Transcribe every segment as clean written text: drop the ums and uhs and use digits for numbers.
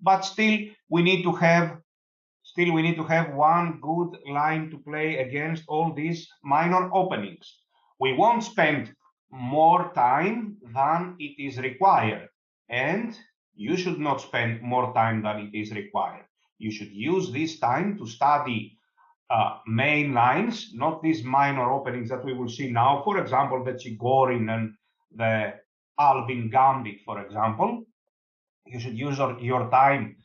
but still we need to have one good line to play against all these minor openings. We won't spend more time than it is required, and you should not spend more time than it is required. You should use this time to study main lines, not these minor openings that we will see now. For example, the Chigorin and the Albin Gambit, for example. You should use your time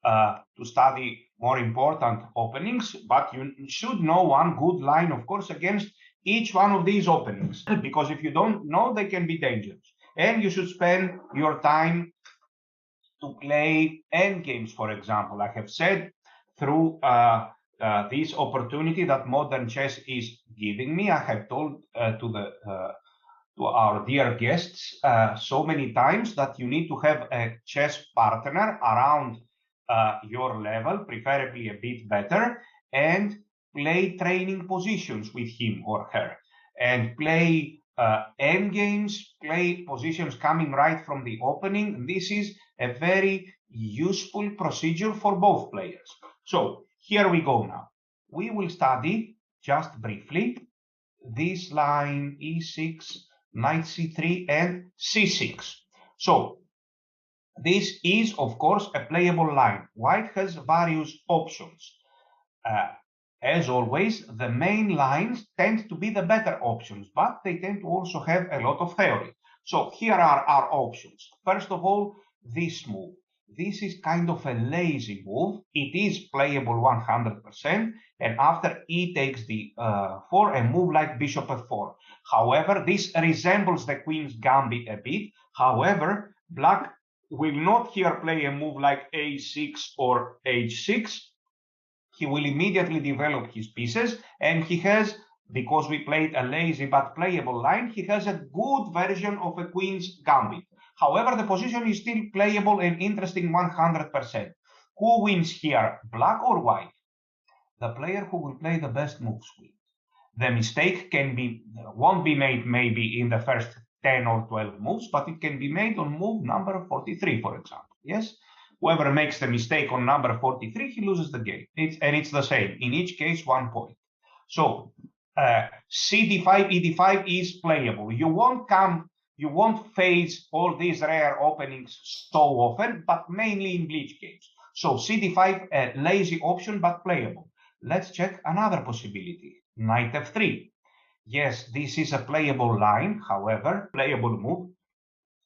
to study more important openings, but you should know one good line, of course, against each one of these openings, because if you don't know, they can be dangerous. And you should spend your time to play endgames, for example. I have said through this opportunity that modern chess is giving me, I have told to our dear guests so many times that you need to have a chess partner around your level, preferably a bit better, and play training positions with him or her, and play endgames, play positions coming right from the opening. This is a very useful procedure for both players. So here we go now. We will study just briefly this line e6, knight c3, and c6. So this is, of course, a playable line. White has various options. As always, the main lines tend to be the better options, but they tend to also have a lot of theory. So here are our options. First of all, this move. This is kind of a lazy move. It is playable 100%, and after e takes d4, a move like bishop f4. However, this resembles the queen's gambit a bit. However, black will not here play a move like a6 or h6. He will immediately develop his pieces, and he has, because we played a lazy but playable line, he has a good version of a queen's gambit. However, the position is still playable and interesting 100%. Who wins here, black or white? The player who will play the best moves wins. The mistake won't be made maybe in the first 10 or 12 moves, but it can be made on move number 43, for example. Yes? Whoever makes the mistake on number 43, he loses the game. It's the same. In each case, 1 point. So cd5, ed5 is playable. You won't face all these rare openings so often, but mainly in bleach games. So cd5, a lazy option, but playable. Let's check another possibility. Knight f3. Yes, this is a playable line, however, playable move.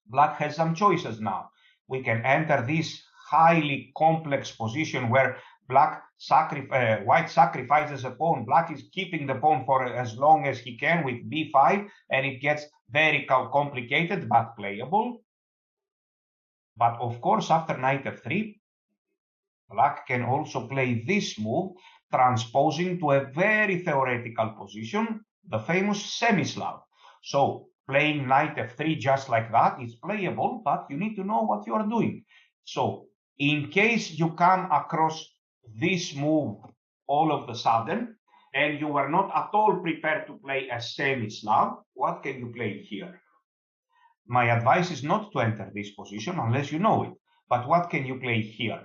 Black has some choices now. We can enter this highly complex position where white sacrifices a pawn. Black is keeping the pawn for as long as he can with b5, and it gets very complicated, but playable. But of course, after knight f3, black can also play this move, transposing to a very theoretical position, the famous semi-Slav. So playing knight f3 just like that is playable, but you need to know what you are doing. So in case you come across this move all of a sudden, and you are not at all prepared to play a semi-Slav, what can you play here? My advice is not to enter this position unless you know it. But what can you play here?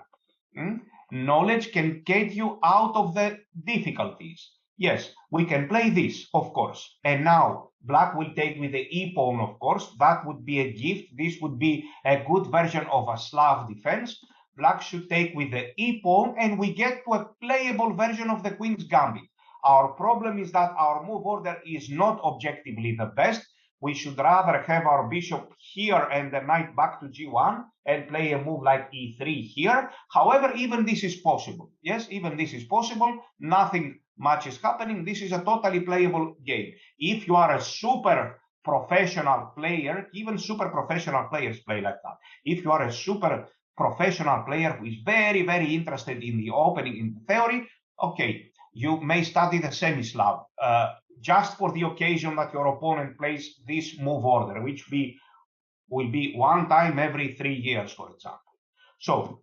Knowledge can get you out of the difficulties. Yes, we can play this, of course. And now black will take with the e-pawn, of course. That would be a gift. This would be a good version of a Slav defense. Black should take with the e-pawn, and we get to a playable version of the queen's gambit. Our problem is that our move order is not objectively the best. We should rather have our bishop here and the knight back to g1 and play a move like e3 here. However, even this is possible. Yes, even this is possible. Nothing much is happening. This is a totally playable game. If you are a super professional player, even super professional players play like that. If you are a super professional player who is very, very interested in the opening, in the theory, okay, you may study the semi-Slav just for the occasion that your opponent plays this move order, which will be one time every 3 years, for example. So,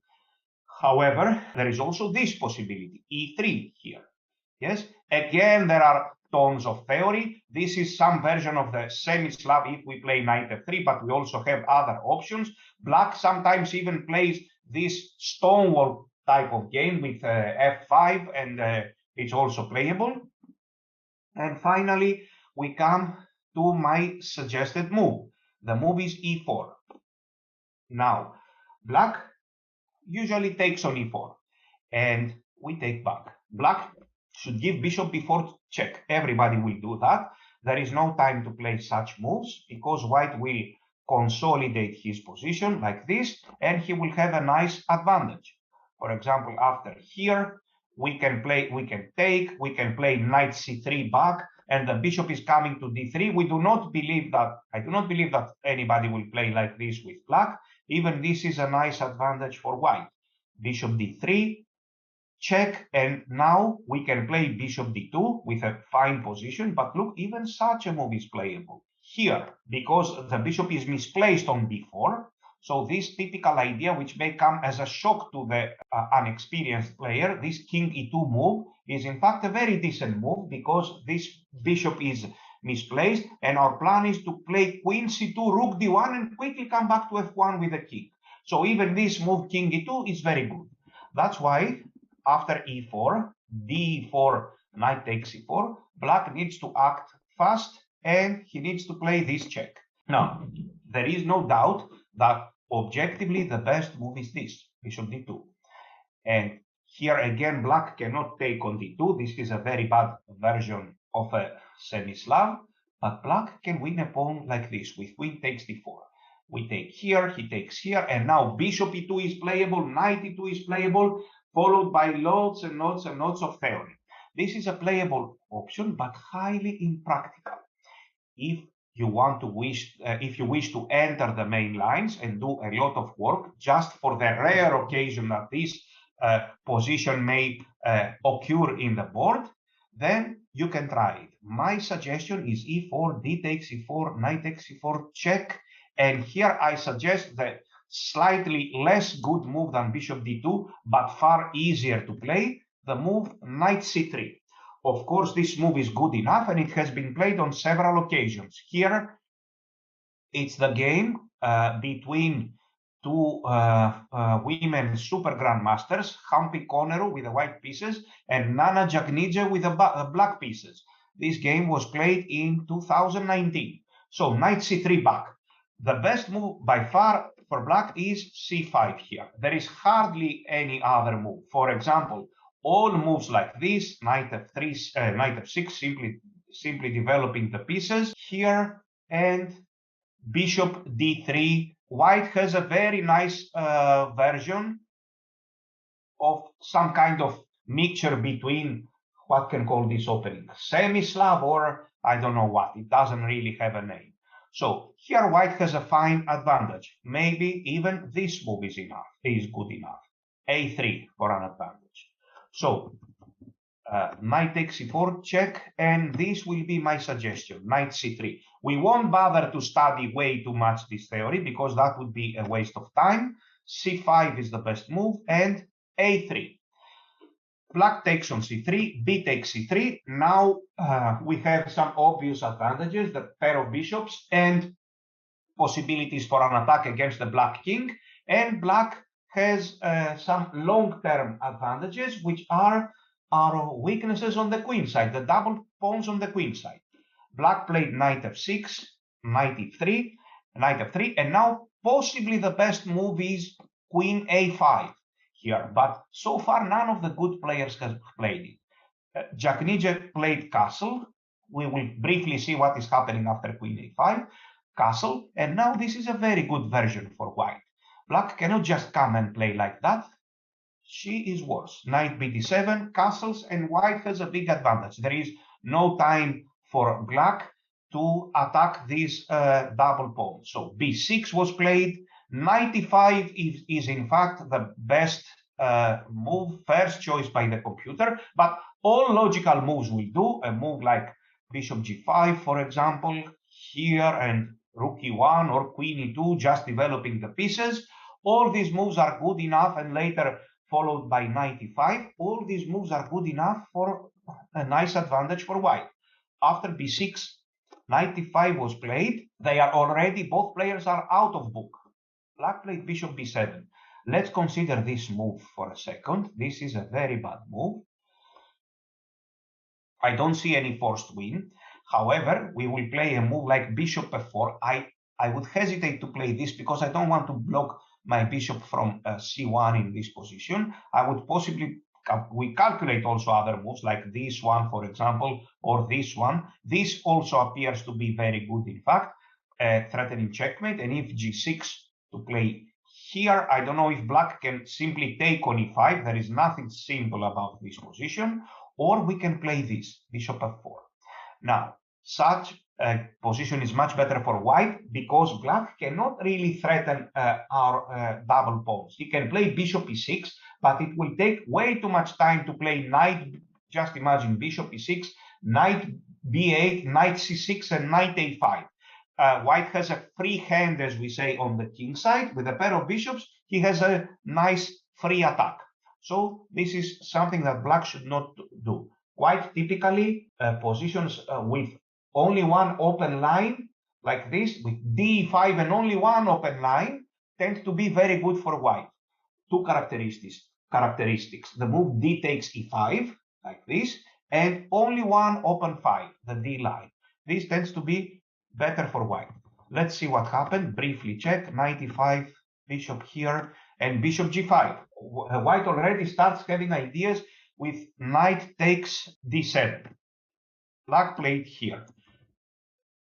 however, there is also this possibility, e3 here. Yes, again, there are tons of theory. This is some version of the semi-Slav if we play knight f3, but we also have other options. Black sometimes even plays this stonewall type of game with f5, and it's also playable. And finally, we come to my suggested move. The move is e4. Now, black usually takes on e4, and we take back. Black should give bishop b4 check. Everybody will do that. There is no time to play such moves because white will consolidate his position like this, and he will have a nice advantage. For example, after here, we can play knight c3 back, and the bishop is coming to d3. I do not believe that anybody will play like this with black. Even this is a nice advantage for white. Bishop d3, check, and now we can play bishop d2 with a fine position, but look, even such a move is playable here because the bishop is misplaced on b4. So this typical idea, which may come as a shock to the unexperienced player, this king e2 move is in fact a very decent move because this bishop is misplaced, and our plan is to play queen c2, rook d1, and quickly come back to f1 with the king. So even this move, king e2, is very good. That's why after e4, d4, knight takes e4, black needs to act fast, and he needs to play this check. Now, there is no doubt that objectively the best move is this, bishop d2. And here again, black cannot take on d2. This is a very bad version of a semi-Slav, but black can win a pawn like this with queen takes d4. We take here, he takes here, and now bishop e2 is playable, knight e2 is playable, followed by lots and lots and lots of theory. This is a playable option, but highly impractical. If you wish to enter the main lines and do a lot of work, just for the rare occasion that this position may occur in the board, then you can try it. My suggestion is e4, d takes e4, knight takes e4, check. And here I suggest the slightly less good move than bishop d2, but far easier to play, the move knight c3. Of course, this move is good enough, and it has been played on several occasions. Here, it's the game between two women super grandmasters, Hampi Koneru with the white pieces and Nana Jagnidze with the black pieces. This game was played in 2019. So knight c3 back. The best move by far for black is c5 here. There is hardly any other move. For example, all moves like this, knight f3, knight f6, simply developing the pieces here, and bishop d3. White has a very nice version of some kind of mixture between, what can call this opening, semi-Slav or I don't know what. It doesn't really have a name. So here white has a fine advantage. Maybe even this move is good enough. a3 for an advantage. So knight takes c4, check, and this will be my suggestion, knight c3. We won't bother to study way too much this theory because that would be a waste of time. c5 is the best move, and a3. Black takes on c3, b takes c3. Now we have some obvious advantages, the pair of bishops and possibilities for an attack against the black king, and black has some long-term advantages, which are our weaknesses on the queen side, the double pawns on the queen side. Black played knight f6, knight f3, and now possibly the best move is queen a5 here, but so far none of the good players have played it. Jagnidze played castle. We will briefly see what is happening after queen a5, castle, and now this is a very good version for white. Black cannot just come and play like that. She is worse. Knight bd7, castles, and white has a big advantage. There is no time for black to attack this double pawn. So b6 was played. Knight e5 is in fact the best move, first choice by the computer, but all logical moves will do. A move like bishop g5, for example, here, and rook e1 or queen e2, just developing the pieces. All these moves are good enough, and later followed by knight e5. All these moves are good enough for a nice advantage for white. After b6, knight e5 was played. They are already, both players are out of book. Black played bishop b7. Let's consider this move for a second. This is a very bad move. I don't see any forced win. However, we will play a move like bishop f4. I would hesitate to play this because I don't want to block my bishop from c1 in this position. I would possibly, we calculate also other moves like this one, for example, or this one. This also appears to be very good, in fact, threatening checkmate. And if g6 to play here, I don't know if black can simply take on e5. There is nothing simple about this position. Or we can play this, bishop f4. Now, such a position is much better for white because black cannot really threaten our double pawns. He can play bishop e6, but it will take way too much time to play knight. Just imagine bishop e6, knight b8, knight c6, and knight a5. White has a free hand, as we say, on the king side. With a pair of bishops, he has a nice free attack. So this is something that black should not do. Quite typically, positions with only one open line, like this, with d5 and only one open line, tend to be very good for white. Two characteristics. The move d takes e5, like this, and only one open 5, the d line. This tends to be better for white. Let's see what happened. Briefly check, knight e5, bishop here, and bishop g5. White already starts having ideas with knight takes d7. Black played here.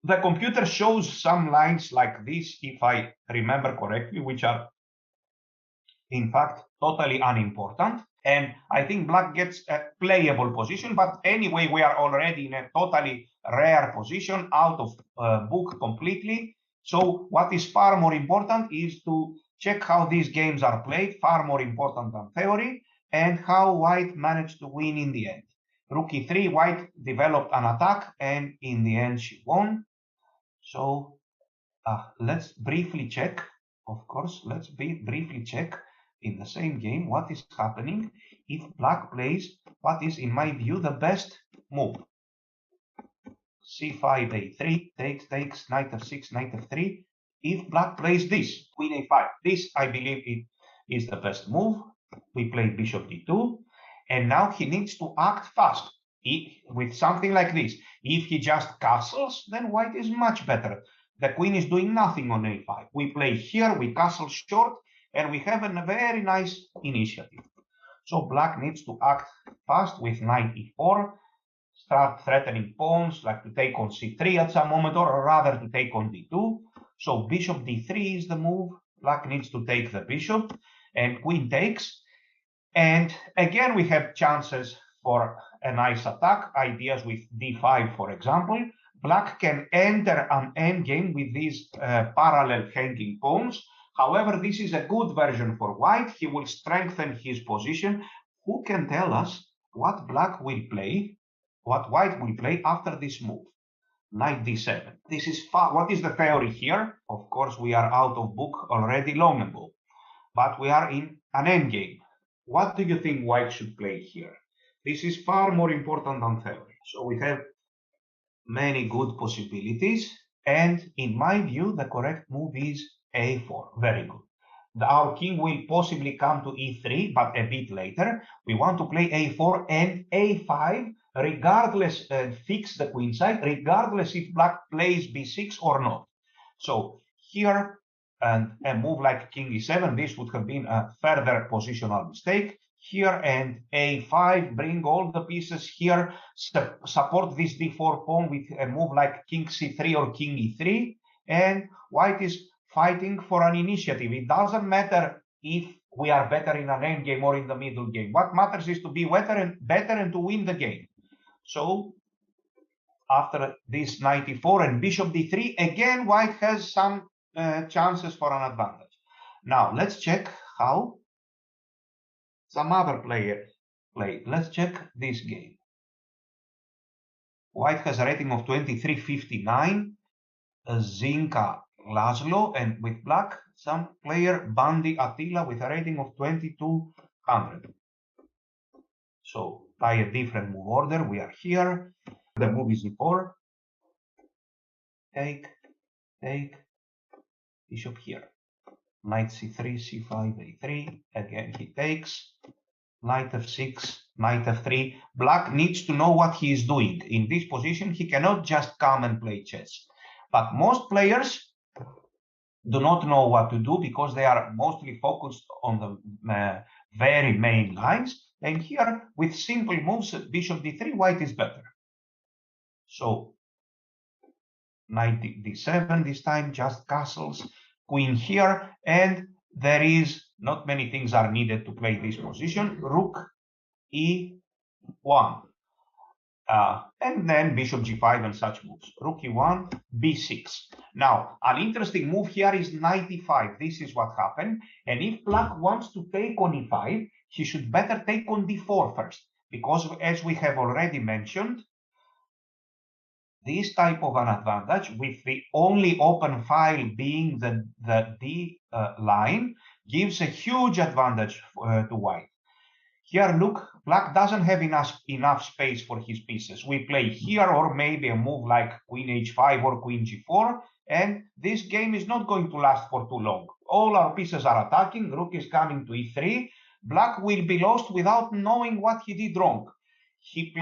The computer shows some lines like this, if I remember correctly, which are in fact totally unimportant. And I think black gets a playable position, but anyway, we are already in a totally rare position, out of book completely. So what is far more important is to check how these games are played, far more important than theory, and how white managed to win in the end. Rook e3, white developed an attack, and in the end she won. So let's briefly check, of course, let's briefly check in the same game what is happening if black plays what is, in my view, the best move. c5, a3, takes, knight f6, knight f3. If black plays this, queen a5, this, I believe, it is the best move. We play bishop d2, and now he needs to act fast. With something like this, if he just castles, then white is much better. The queen is doing nothing on a5. We play here, we castle short, and we have a very nice initiative. So black needs to act fast with knight e4, start threatening pawns, like to take on c3 at some moment, or rather to take on d2. So bishop d3 is the move. Black needs to take the bishop, and queen takes. And again, we have chances for a nice attack, ideas with d5, for example. Black can enter an endgame with these parallel hanging pawns. However, this is a good version for white. He will strengthen his position. Who can tell us what black will play, what white will play after this move? Knight d7. This is what is the theory here? Of course, we are out of book already long ago, but we are in an endgame. What do you think white should play here? This is far more important than theory. So we have many good possibilities. And in my view, the correct move is a4. Very good. Our king will possibly come to e3, but a bit later. We want to play a4 and a5, regardless, fix the queen side, regardless if black plays b6 or not. So here, and a move like king e7, this would have been a further positional mistake. Here and a5, bring all the pieces here, support this d4 pawn with a move like king c3 or king e3, and white is fighting for an initiative. It doesn't matter if we are better in an endgame or in the middle game. What matters is to be better and to win the game. So after this knight e4 and bishop d3, again, white has some chances for an advantage. Now, let's check how some other player played. Let's check this game. White has a rating of 2359, Zinka Laszlo, and with black, some player Bandi Attila with a rating of 2200. So by a different move order, we are here. The move is e4. Take, bishop here. knight c3, c5, a3. Again, he takes. Knight f6, knight f3. Black needs to know what he is doing. In this position, he cannot just come and play chess. But most players do not know what to do because they are mostly focused on the very main lines. And here, with simple moves, bishop d3, white is better. So, knight d7 this time, just castles, queen here, and there is not many things are needed to play this position. Rook e1. And then bishop g5 and such moves. Rook e1, b6. Now, an interesting move here is knight e5. This is what happened. And if black wants to take on e5, he should better take on d4 first. Because as we have already mentioned, this type of an advantage, with the only open file being the D line, gives a huge advantage to white. Here, look, black doesn't have enough space for his pieces. We play here, or maybe a move like queen h5 or queen g4, and this game is not going to last for too long. All our pieces are attacking, rook is coming to e3. Black will be lost without knowing what he did wrong. He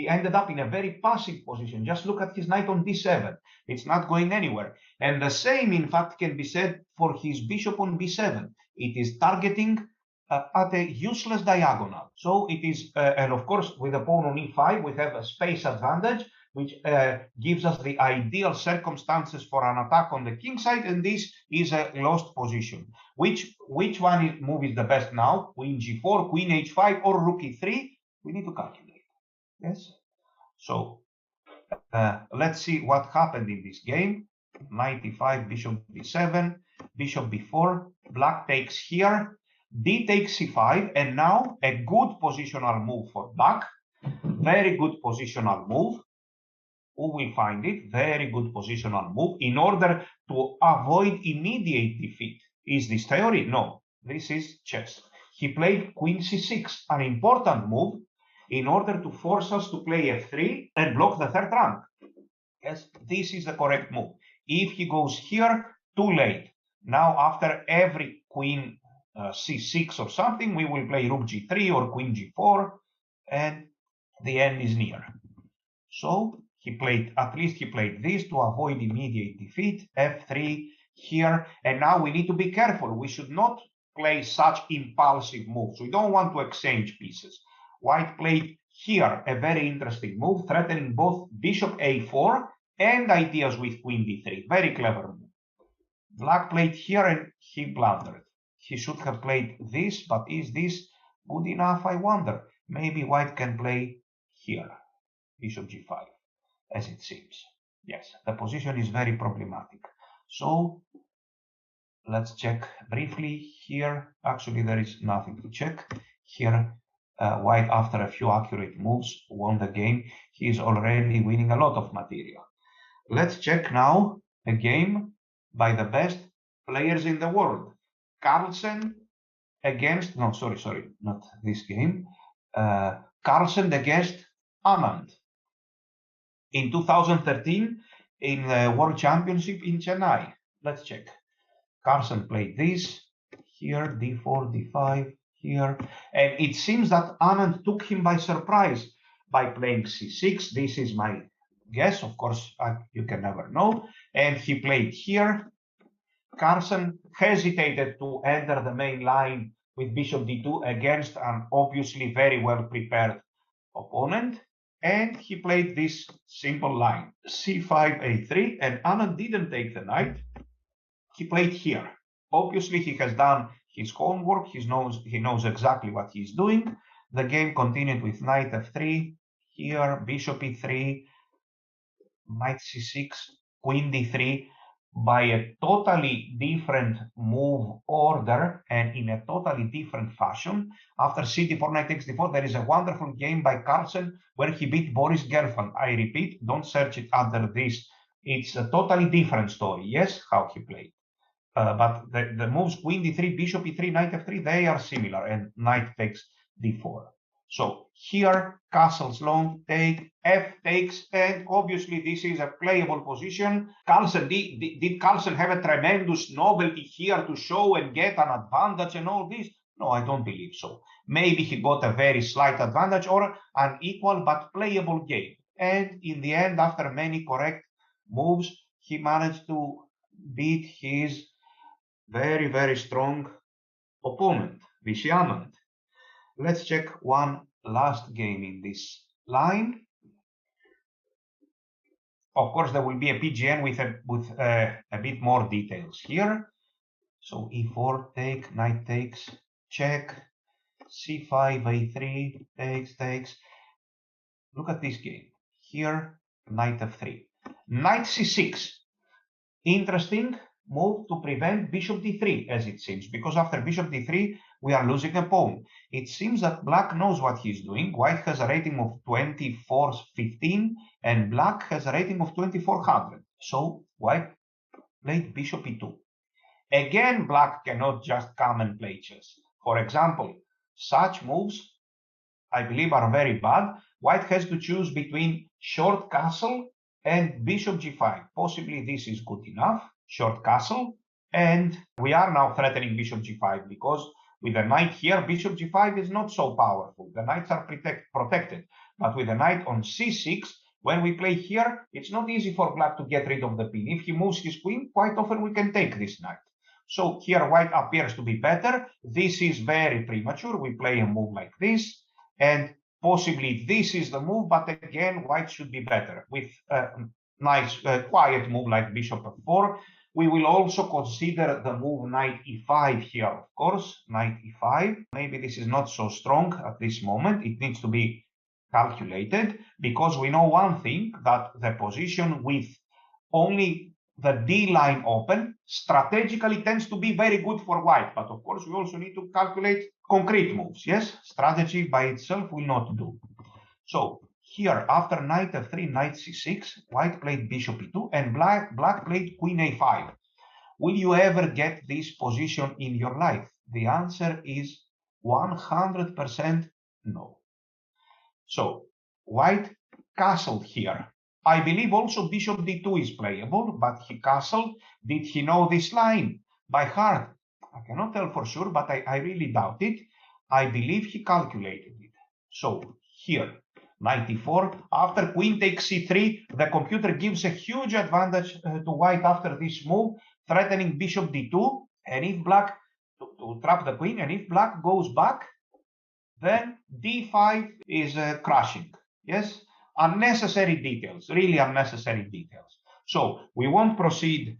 ended up in a very passive position. Just look at his knight on d7. It's not going anywhere. And the same, in fact, can be said for his bishop on b7. It is targeting at a useless diagonal. So it is, and of course, with a pawn on e5, we have a space advantage, which gives us the ideal circumstances for an attack on the king side, and this is a lost position. Which move is the best now? Queen g4, queen h5, or rook e3? We need to calculate. Yes. So let's see what happened in this game. Knight e5, bishop b7, bishop b4. Black takes here. D takes c5, and now a good positional move for black. Very good positional move. Who will find it? Very good positional move in order to avoid immediate defeat. Is this theory? No. This is chess. He played queen c6, an important move in order to force us to play f3 and block the third rank. Yes, this is the correct move. If he goes here, too late. Now, after every queen c6 or something, we will play rook g3 or queen g4, and the end is near. So at least he played this to avoid immediate defeat, f3 here, and now we need to be careful. We should not play such impulsive moves. We don't want to exchange pieces. White played here a very interesting move, threatening both bishop a4 and ideas with queen d3. Very clever move. Black played here and he blundered. He should have played this, but is this good enough, I wonder? Maybe white can play here, bishop g5, as it seems. Yes, the position is very problematic. So let's check briefly here. Actually, there is nothing to check. Here, white, after a few accurate moves, won the game. He is already winning a lot of material. Let's check now a game by the best players in the world. Carlsen against, no, sorry, not this game. Carlsen against Anand in 2013 in the World Championship in Chennai. Let's check. Carlsen played this here, d4, d5, here. And it seems that Anand took him by surprise by playing c6. This is my guess. Of course, you can never know. And he played here. Carlsen hesitated to enter the main line with bishop d2 against an obviously very well prepared opponent. And he played this simple line, c5, a3, and Anand didn't take the knight. He played here. Obviously, he has done his homework. He knows exactly what he's doing. The game continued with knight f3, here, bishop e3, knight c6, queen d3, by a totally different move order and in a totally different fashion. After c4, knight takes d4, there is a wonderful game by Carlsen where he beat Boris Gelfand. I repeat, don't search it under this. It's a totally different story. Yes, how he played. But the moves queen d3, bishop e3, knight f3, they are similar, and knight takes d4. So here, castles long, take, f takes, and obviously this is a playable position. Carlsen, did Carlsen have a tremendous novelty here to show and get an advantage and all this? No, I don't believe so. Maybe he got a very slight advantage or an equal but playable game. And in the end, after many correct moves, he managed to beat his very, very strong opponent, Vishyamant. Let's check one last game in this line. Of course, there will be a PGN with a bit more details here. So e4 take, knight takes, check, c5, a3, takes. Look at this game. Here, knight f3. Knight c6. Interesting move to prevent bishop d3, as it seems, because after bishop d3, we are losing a pawn. It seems that black knows what he's doing. White has a rating of 2415, and black has a rating of 2400. So white played bishop e2. Again, black cannot just come and play chess. For example, such moves, I believe, are very bad. White has to choose between short castle and bishop g5. Possibly this is good enough, short castle. And we are now threatening bishop g5 because with the knight here, bishop g5 is not so powerful. The knights are protected. But with the knight on c6, when we play here, it's not easy for black to get rid of the pin. If he moves his queen, quite often we can take this knight. So here white appears to be better. This is very premature. We play a move like this. And possibly this is the move, but again, white should be better with a nice, quiet move like bishop f4. We will also consider the move knight e5 here, of course, knight e5. Maybe this is not so strong at this moment. It needs to be calculated because we know one thing, that the position with only the D line open strategically tends to be very good for white. But of course, we also need to calculate concrete moves. Yes, strategy by itself will not do. So here, after knight f3, knight c6, white played bishop e2, and black played queen a5. Will you ever get this position in your life? The answer is 100% no. So white castled here. I believe also bishop d2 is playable, but he castled. Did he know this line by heart? I cannot tell for sure, but I really doubt it. I believe he calculated it. So here, knight e4. After queen takes c3, the computer gives a huge advantage to white after this move, threatening bishop d2. And if black, to trap the queen, and if black goes back, then d5 is crashing. Yes, unnecessary details, really unnecessary details. So we won't proceed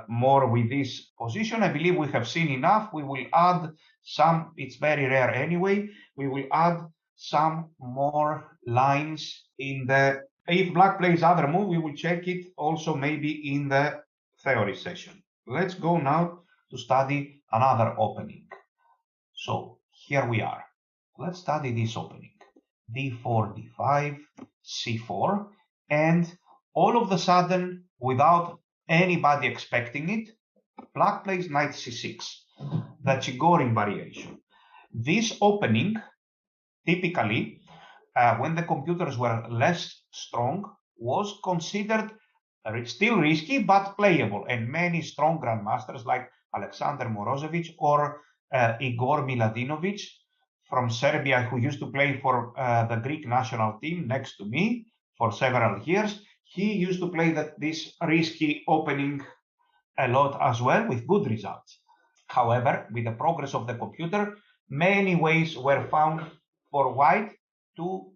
more with this position. I believe we have seen enough. We will add some, it's very rare anyway, we will add some more lines in the, if black plays other move, we will check it also maybe in the theory session. Let's go now to study another opening. So here we are. Let's study this opening. d4, d5, c4, and all of a sudden, without anybody expecting it, black plays knight c6, the Chigorin variation. This opening, typically, when the computers were less strong, was considered still risky, but playable, and many strong grandmasters like Alexander Morozevich or Igor Miladinovic from Serbia, who used to play for the Greek national team next to me for several years. He used to play this risky opening a lot as well with good results. However, with the progress of the computer, many ways were found for white to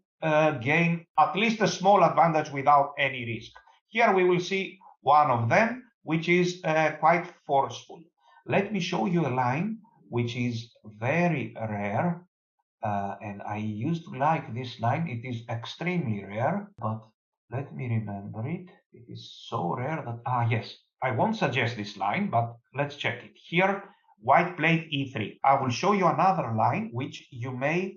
gain at least a small advantage without any risk. Here we will see one of them, which is quite forceful. Let me show you a line which is very rare. And I used to like this line. It is extremely rare, but let me remember it. It is so rare that, yes, I won't suggest this line, but let's check it. Here, white played e3. I will show you another line, which you may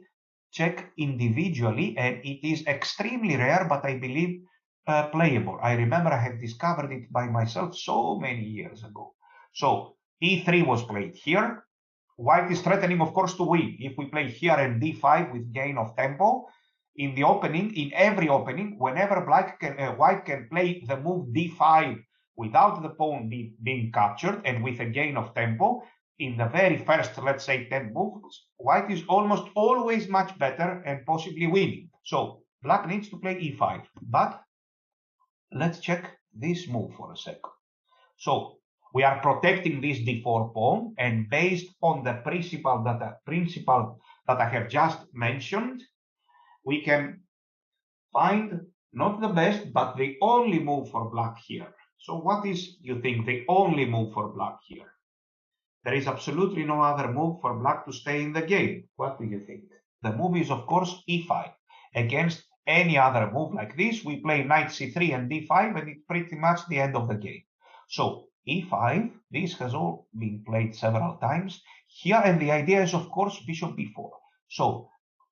check individually, and it is extremely rare, but I believe playable. I remember I had discovered it by myself so many years ago. So e3 was played here. white is threatening, of course, to win. If we play here and d5 with gain of tempo, in the opening, in every opening, whenever white can play the move d5 without the pawn being captured and with a gain of tempo, in the very first, let's say, 10 moves, white is almost always much better and possibly winning. So black needs to play e5. But let's check this move for a second. So we are protecting this d4 pawn, and based on the principle that I have just mentioned, we can find not the best, but the only move for black here. So what is, you think, the only move for black here? There is absolutely no other move for black to stay in the game. What do you think? The move is, of course, e5. Against any other move like this, we play knight c3 and d5, and it's pretty much the end of the game. So e5, this has all been played several times here, and the idea is, of course, bishop b4. So,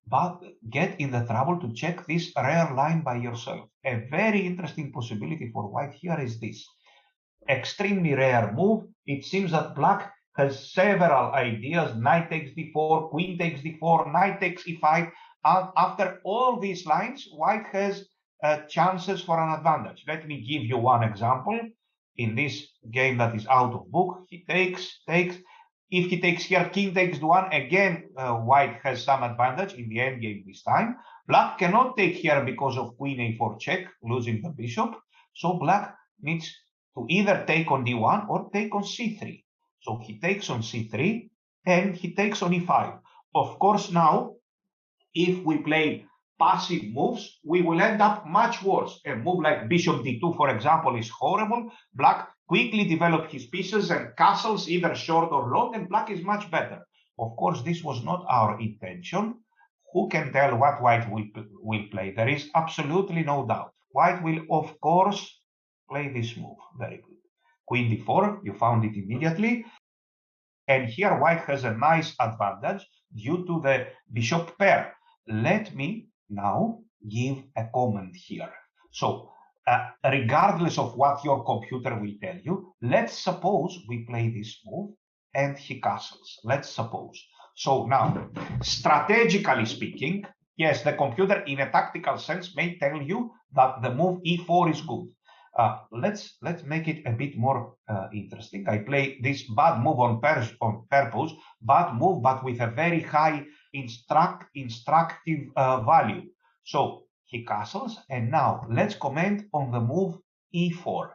but get in the trouble to check this rare line by yourself. A very interesting possibility for white here is this. Extremely rare move. It seems that black has several ideas. Knight takes d4, queen takes d4, knight takes e5. After all these lines, white has chances for an advantage. Let me give you one example. In this game that is out of book, he takes. If he takes here, king takes d1, again, white has some advantage in the endgame this time. Black cannot take here because of queen a4 check, losing the bishop. So black needs to either take on d1 or take on c3. So he takes on c3 and he takes on e5. Of course, now, if we play passive moves, we will end up much worse. A move like bishop d2, for example, is horrible. Black quickly developed his pieces and castles, either short or long, and black is much better. Of course, this was not our intention. Who can tell what white will play? There is absolutely no doubt. White will, of course, play this move. Very good. Queen d4, you found it immediately. And here white has a nice advantage due to the bishop pair. Let me now give a comment here. So regardless of what your computer will tell you, let's suppose we play this move and he castles. Let's suppose. So now, strategically speaking, yes, the computer in a tactical sense may tell you that the move e4 is good. Let's make it a bit more interesting. I play this bad move on purpose, bad move, but with a very high instructive value. So he castles, and now let's comment on the move e4.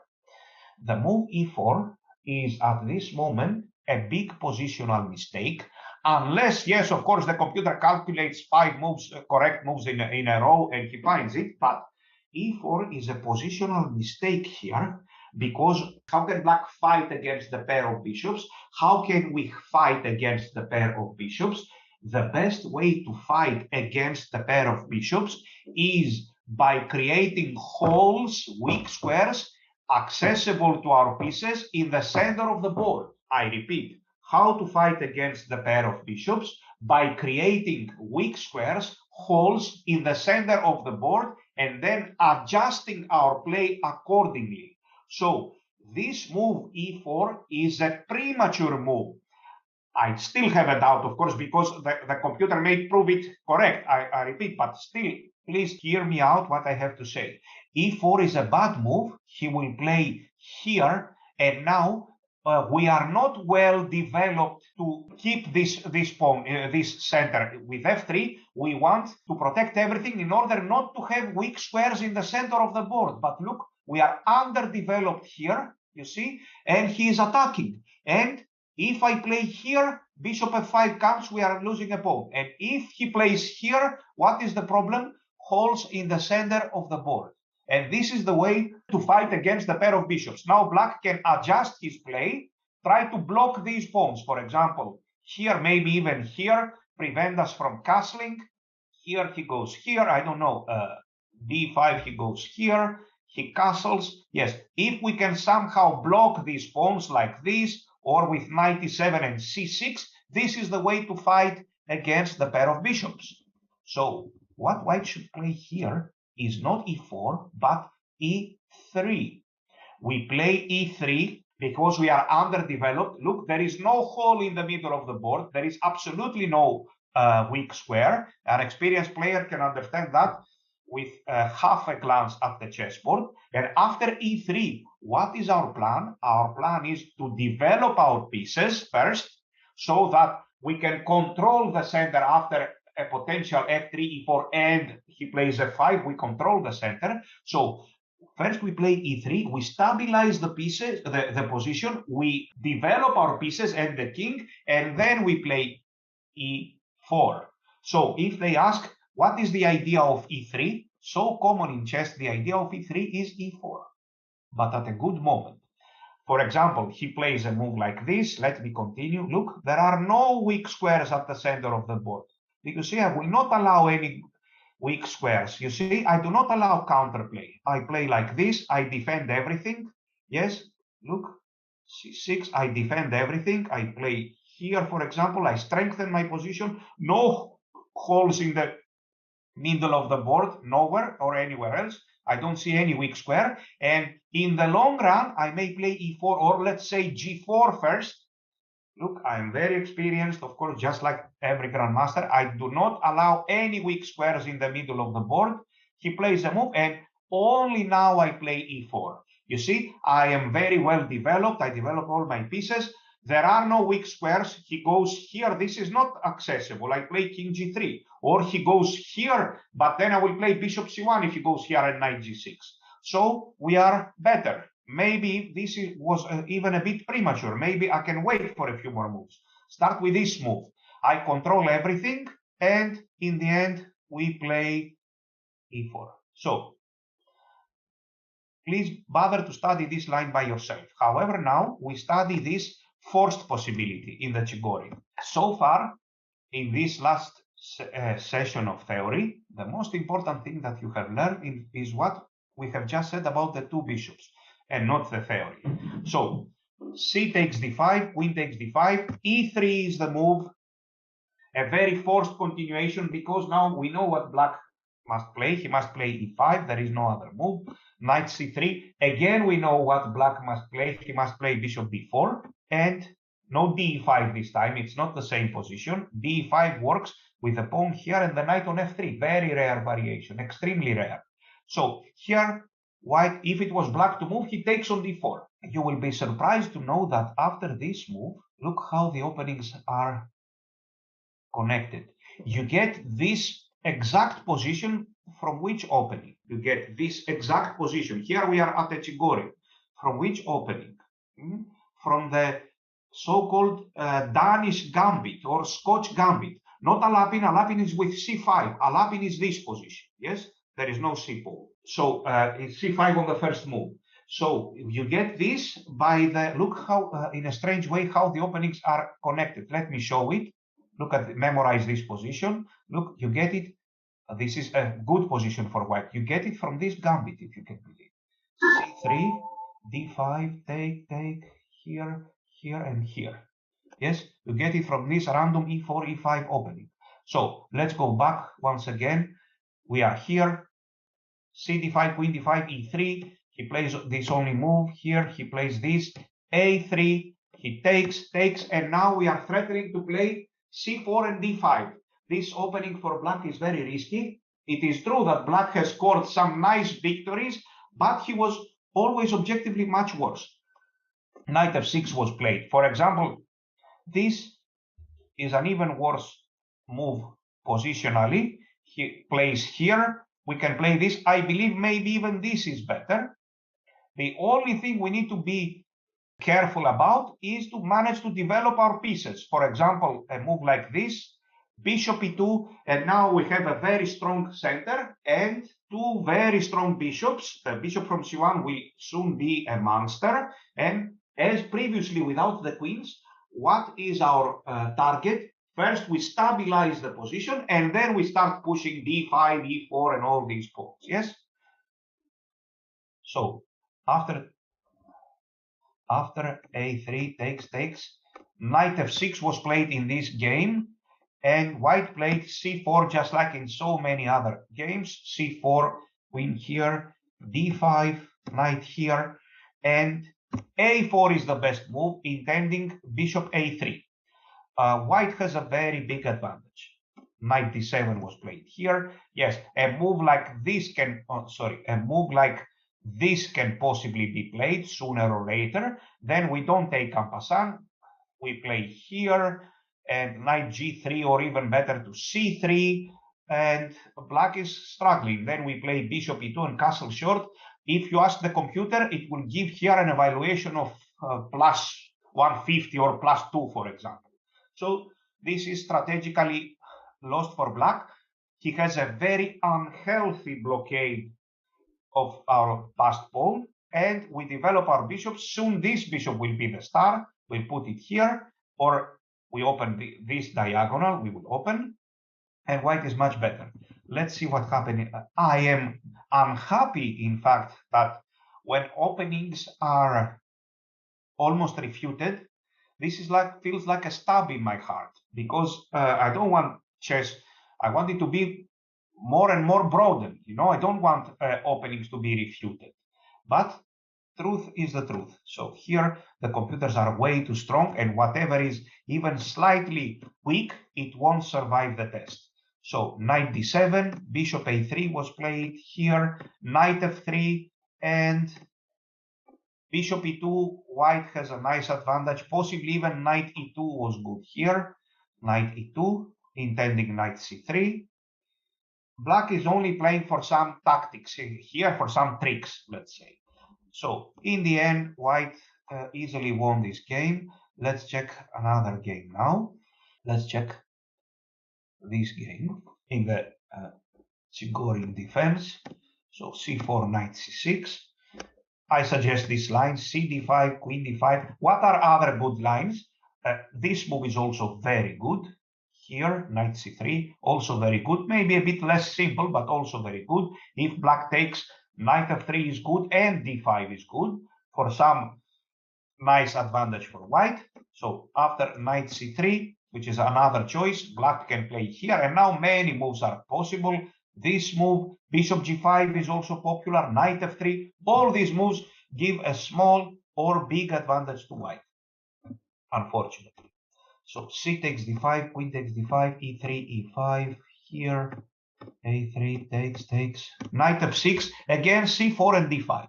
The move e4 is at this moment a big positional mistake, unless, yes, of course, the computer calculates 5 moves, correct moves in a row, and he finds it, but e4 is a positional mistake here, because how can black fight against the pair of bishops? How can we fight against the pair of bishops? The best way to fight against the pair of bishops is by creating holes, weak squares, accessible to our pieces in the center of the board. I repeat, how to fight against the pair of bishops? By creating weak squares, holes in the center of the board, and then adjusting our play accordingly. So this move e4 is a premature move. I still have a doubt, of course, because the computer may prove it correct. I repeat, but still, please hear me out what I have to say. e4 is a bad move. He will play here, and now we are not well developed to keep this pawn, this center. With f3, we want to protect everything in order not to have weak squares in the center of the board. But look, we are underdeveloped here, you see, and he is attacking. And if I play here, bishop f5 comes, we are losing a pawn. And if he plays here, what is the problem? Holes in the center of the board. And this is the way to fight against the pair of bishops. Now black can adjust his play, try to block these pawns. For example, here, maybe even here, prevent us from castling. Here he goes here, I don't know, d5 he goes here, he castles. Yes, if we can somehow block these pawns like this, or with knight e7 and c6, this is the way to fight against the pair of bishops. So what white should play here is not e4, but e3. We play e3 because we are underdeveloped. Look, there is no hole in the middle of the board. There is absolutely no weak square. An experienced player can understand that with half a glance at the chessboard. And after e3, what is our plan? Our plan is to develop our pieces first so that we can control the center after a potential f3, e4, and he plays f5. We control the center. So first we play e3, we stabilize the pieces, the position, we develop our pieces and the king, and then we play e4. So if they ask, what is the idea of e3? So common in chess, the idea of e3 is e4, but at a good moment. For example, he plays a move like this. Let me continue. Look, there are no weak squares at the center of the board. You see, I will not allow any weak squares. You see, I do not allow counterplay. I play like this. I defend everything. Yes, look, c6, I defend everything. I play here, for example. I strengthen my position. No holes in the middle of the board, nowhere or anywhere else. I don't see any weak square. And in the long run, I may play e4 or let's say g4 first. Look, I'm very experienced, of course, just like every grandmaster. I do not allow any weak squares in the middle of the board. He plays a move and only now I play e4. You see, I am very well developed. I develop all my pieces. There are no weak squares. He goes here. This is not accessible. I play king g3. Or he goes here, but then I will play bishop c1 if he goes here and knight g6. So we are better. Maybe this was even a bit premature. Maybe I can wait for a few more moves. Start with this move. I control everything, and in the end, we play e4. So please bother to study this line by yourself. However, now we study this forced possibility in the Chigori. So far, in this last session of theory, the most important thing that you have learned is what we have just said about the two bishops and not the theory. So c takes d5, queen takes d5, e3 is the move, a very forced continuation because now we know what black must play. He must play e5, there is no other move. Knight c3, again we know what black must play. He must play bishop b4 and no d5 this time. It's not the same position. d5 works with the pawn here and the knight on f3. Very rare variation, extremely rare. So here, white, if it was black to move, he takes on d4. You will be surprised to know that after this move, look how the openings are connected. You get this exact position from which opening? You get this exact position. Here we are at a Chigori. From which opening? From the so-called Danish gambit or Scotch gambit. Not Alapin. Alapin is with c5. Alapin is this position. Yes, there is no c-pole. So it's c5 on the first move. So you get this by the, look how, in a strange way, how the openings are connected. Let me show it. Look at, memorize this position. Look, you get it. This is a good position for white. You get it from this gambit, if you can believe. c3, d5, take, here, here, and here. Yes, you get it from this random e4, e5 opening. So let's go back once again. We are here. c d5, queen d5, e3. He plays this only move. Here he plays this. a3. He takes, and now we are threatening to play c4 and d5. This opening for black is very risky. It is true that black has scored some nice victories, but he was always objectively much worse. Knight f6 was played. For example, this is an even worse move positionally. He plays here. We can play this. I believe maybe even this is better. The only thing we need to be careful about is to manage to develop our pieces. For example, a move like this, bishop e2, and now we have a very strong center and two very strong bishops. The bishop from c1 will soon be a monster. And as previously without the queens, what is our target? First, we stabilize the position, and then we start pushing d5, e4, and all these pawns. Yes? So, after a3 takes, knight f6 was played in this game, and white played c4 just like in so many other games. c4, queen here, d5, knight here, and a4 is the best move, intending bishop a3. White has a very big advantage. Knight d7 was played here. Yes, a move like this can, a move like this can possibly be played sooner or later. Then we don't take en passant. We play here and knight g3, or even better to c3, and black is struggling. Then we play bishop e2 and castle short. If you ask the computer, it will give here an evaluation of plus 150 or plus 2, for example. So this is strategically lost for black. He has a very unhealthy blockade of our passed pawn, and we develop our bishop. Soon this bishop will be the star. We'll put it here, or we open this diagonal, we will open, and white is much better. Let's see what happened. I am unhappy, in fact, that when openings are almost refuted, this is feels like a stab in my heart, because I don't want chess. I want it to be more and more broadened. I don't want openings to be refuted. But truth is the truth. So here the computers are way too strong, and whatever is even slightly weak, it won't survive the test. So knight d7, bishop a3 was played here, knight f3, and bishop e2. White has a nice advantage. Possibly even knight e2 was good here. Knight e2, intending knight c3. Black is only playing for some tactics here, for some tricks, let's say. So in the end, white easily won this game. Let's check another game now. Let's check this game in the Chigorin defense. So c4, knight c6. I suggest this line, cd5, queen d5. What are other good lines? This move is also very good. Here, knight c3, also very good. Maybe a bit less simple, but also very good. If black takes, knight f3 is good, and d5 is good for some nice advantage for white. So after knight c3, which is another choice, black can play here. And now many moves are possible. This move, bishop g5 is also popular, knight f3. All these moves give a small or big advantage to white, unfortunately. So c takes d5, queen takes d5, e3, e5, here, a3 takes, knight f6, again c4 and d5.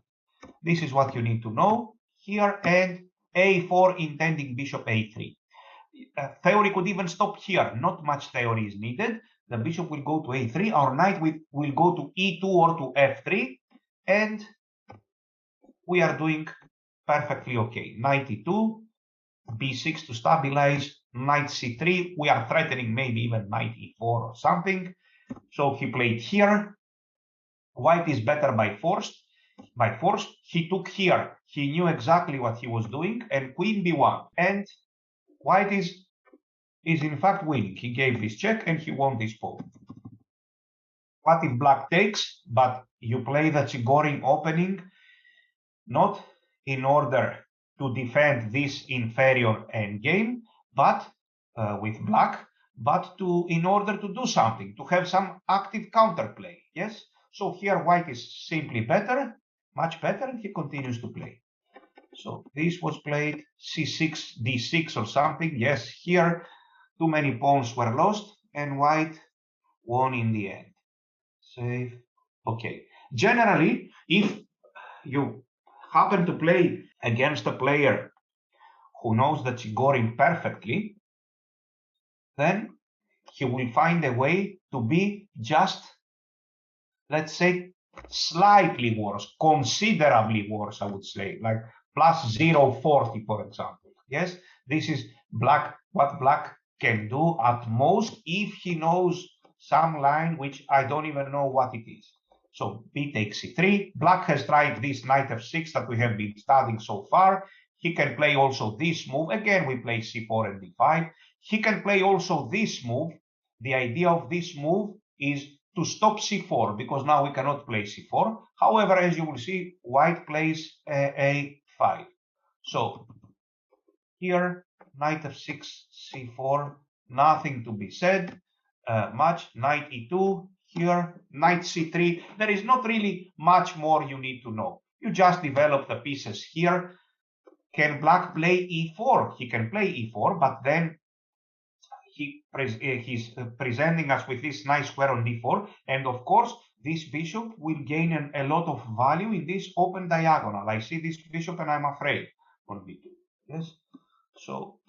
This is what you need to know here, and a4 intending bishop a3. Theory could even stop here. Not much theory is needed. The bishop will go to a3. Our knight will go to e2 or to f3. And we are doing perfectly okay. Knight e2, b6 to stabilize, knight c3. We are threatening maybe even knight e4 or something. So he played here. White is better by force. He took here. He knew exactly what he was doing. And queen b1. And white is in fact winning. He gave this check and he won this pawn. What if black takes, but you play the Chigorin opening not in order to defend this inferior endgame, but with black, but in order to do something, to have some active counterplay. Yes. So here white is simply better, much better, and he continues to play. So this was played c6, d6 or something. Yes, here too many pawns were lost, and white won in the end. Save. Okay. Generally, if you happen to play against a player who knows the Chigorin perfectly, then he will find a way to be just, let's say, slightly worse, considerably worse, I would say, like plus 0.40, for example. Yes, this is what black can do at most if he knows some line which I don't even know what it is. So b takes c3. Black has tried this knight f6 that we have been studying so far. He can play also this move. Again, we play c4 and d5. He can play also this move. The idea of this move is to stop c4, because now we cannot play c4. However, as you will see, white plays a5. So here, knight f6, c4, nothing to be said much. Knight e2, here, knight c3. There is not really much more you need to know. You just develop the pieces here. can black play e4? He can play e4, but then he's presenting us with this nice square on d4, and of course this bishop will gain a lot of value in this open diagonal. I see this bishop and I'm afraid on b2. Yes, so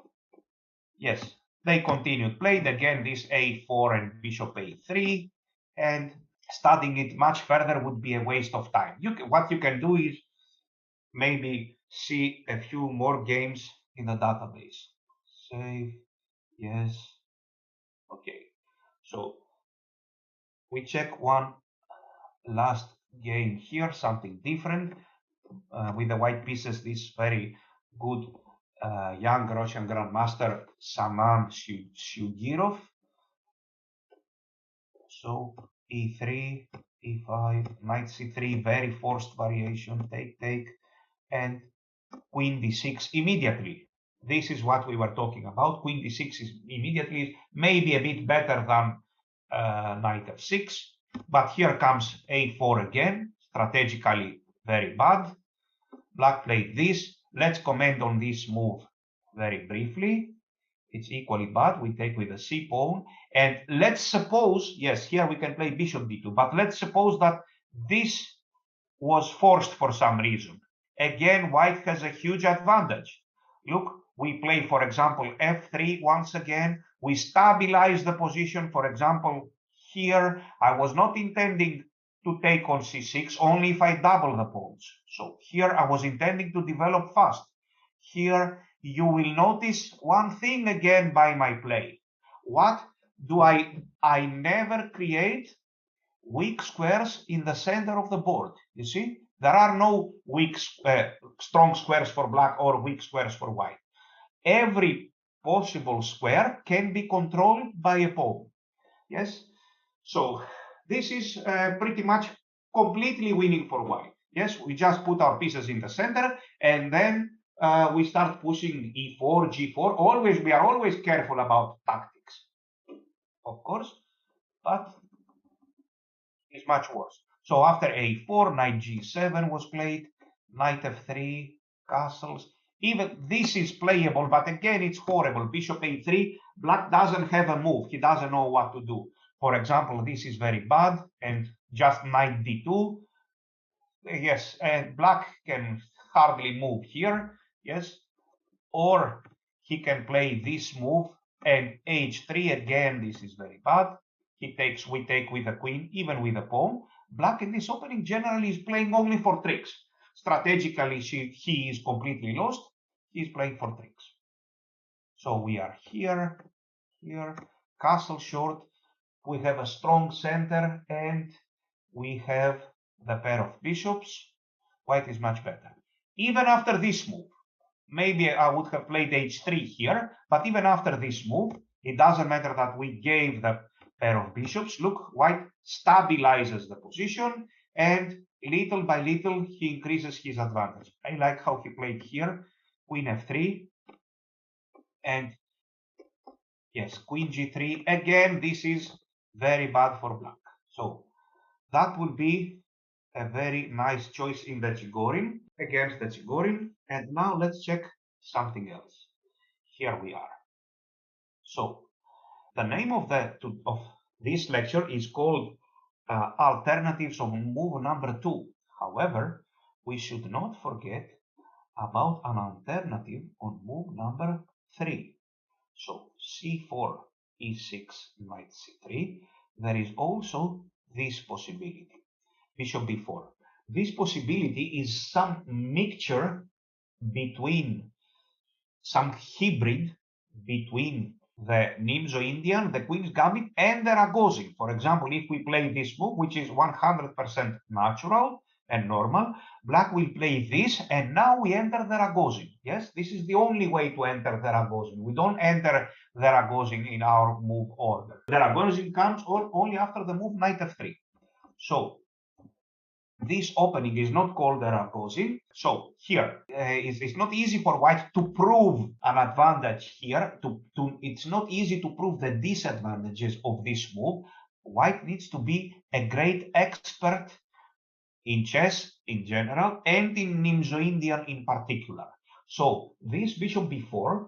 yes, they continued, played again this a4 and bishop a3, and studying it much further would be a waste of time. What you can do is maybe see a few more games in the database. Save, yes, okay. So we check one last game here, something different with the white pieces. This very good young Russian grandmaster Saman Shugirov. So e3, e5, knight c3, very forced variation, take, and queen d6 immediately. This is what we were talking about. Queen d6 is immediately maybe a bit better than knight f6, but here comes a4 again, strategically very bad. Black played this. Let's comment on this move very briefly. It's equally bad. We take with the c pawn, and let's suppose, yes, here we can play bishop d2, but let's suppose that this was forced for some reason. Again, white has a huge advantage. Look, we play, for example, f3 once again. We stabilize the position. For example, here, I was not intending to take on c6, only if I double the pawns. So here I was intending to develop fast. Here you will notice one thing again by my play. What do I never create weak squares in the center of the board. You see, there are no strong squares for black or weak squares for white. Every possible square can be controlled by a pawn. Yes, so this is pretty much completely winning for white. Yes, we just put our pieces in the center, and then we start pushing e4, g4. We are always careful about tactics, of course, but is much worse. So after a4, knight g7 was played, knight f3, castles. Even this is playable, but again, it's horrible. Bishop a3, black doesn't have a move. He doesn't know what to do. For example, this is very bad, and just knight d2. Yes, and black can hardly move here. Yes, or he can play this move, and h3 again. This is very bad. We take with the queen, even with the pawn. Black in this opening generally is playing only for tricks. Strategically, he is completely lost. He's playing for tricks. So we are here, castle short. We have a strong center, and we have the pair of bishops. White is much better. Even after this move, maybe I would have played h3 here, but even after this move, it doesn't matter that we gave the pair of bishops. Look, white stabilizes the position, and little by little, he increases his advantage. I like how he played here, queen f3, and yes, queen g3. Again, this is very bad for black. So that would be a very nice choice in the Chigorin against the Chigorin. And now let's check something else. Here we are. So the name of this lecture is called Alternatives of Move Number 2. However, we should not forget about an alternative on move number 3. So c4, e6, knight c3. There is also this possibility, bishop b4. This possibility is some mixture between, some hybrid between the Nimzo-Indian, the Queen's Gambit, and the Ragozin. For example, if we play this move, which is 100% natural and normal, black will play this, and now we enter the Ragozin. Yes, this is the only way to enter the Ragozin. We don't enter the Ragozin in our move order. The Ragozin comes only after the move knight f3. So this opening is not called a Ragozin. So here, it's not easy for white to prove an advantage here. It's not easy to prove the disadvantages of this move. White needs to be a great expert in chess in general and in Nimzo-Indian in particular. So this bishop b4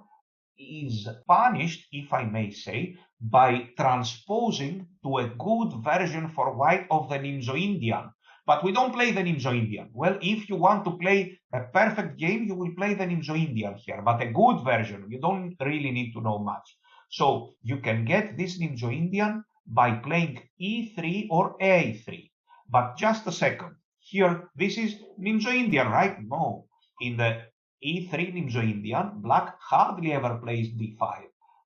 is punished, if I may say, by transposing to a good version for white of the Nimzo-Indian. But we don't play the Nimzo-Indian. Well, if you want to play a perfect game, you will play the Nimzo-Indian here, but a good version. You don't really need to know much. So you can get this Nimzo-Indian by playing e3 or a3. But just a second. Here, this is Nimzo-Indian, right? No. In the e3 Nimzo-Indian, black hardly ever plays d5.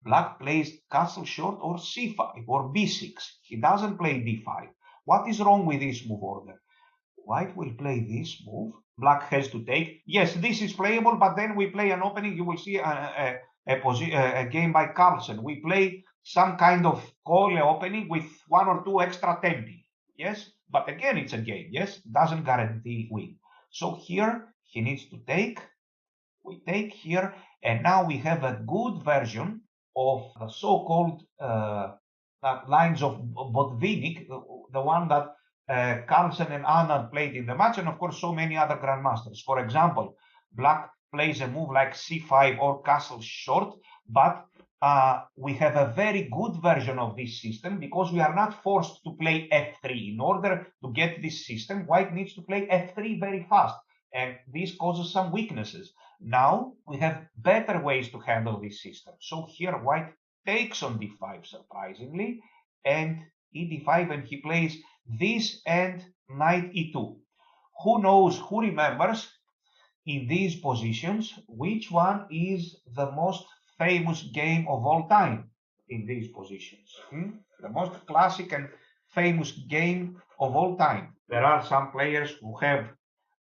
Black plays castle short or c5 or b6. He doesn't play d5. What is wrong with this move order? White will play this move. Black has to take. Yes, this is playable, but then we play an opening. You will see a game by Carlsen. We play some kind of call opening with one or two extra tempi. Yes, but again, it's a game. Yes, doesn't guarantee win. So here he needs to take. We take here, and now we have a good version of the so-called lines of Botvinnik, the one that Carlsen and Anand played in the match, and of course so many other grandmasters. For example, black plays a move like c5 or castle short, but we have a very good version of this system because we are not forced to play f3. In order to get this system, white needs to play f3 very fast, and this causes some weaknesses. Now we have better ways to handle this system. So here white takes on d5 surprisingly, and e5, and he plays this and knight e2. Who knows, who remembers in these positions which one is the most famous game of all time in these positions? The most classic and famous game of all time. There are some players who have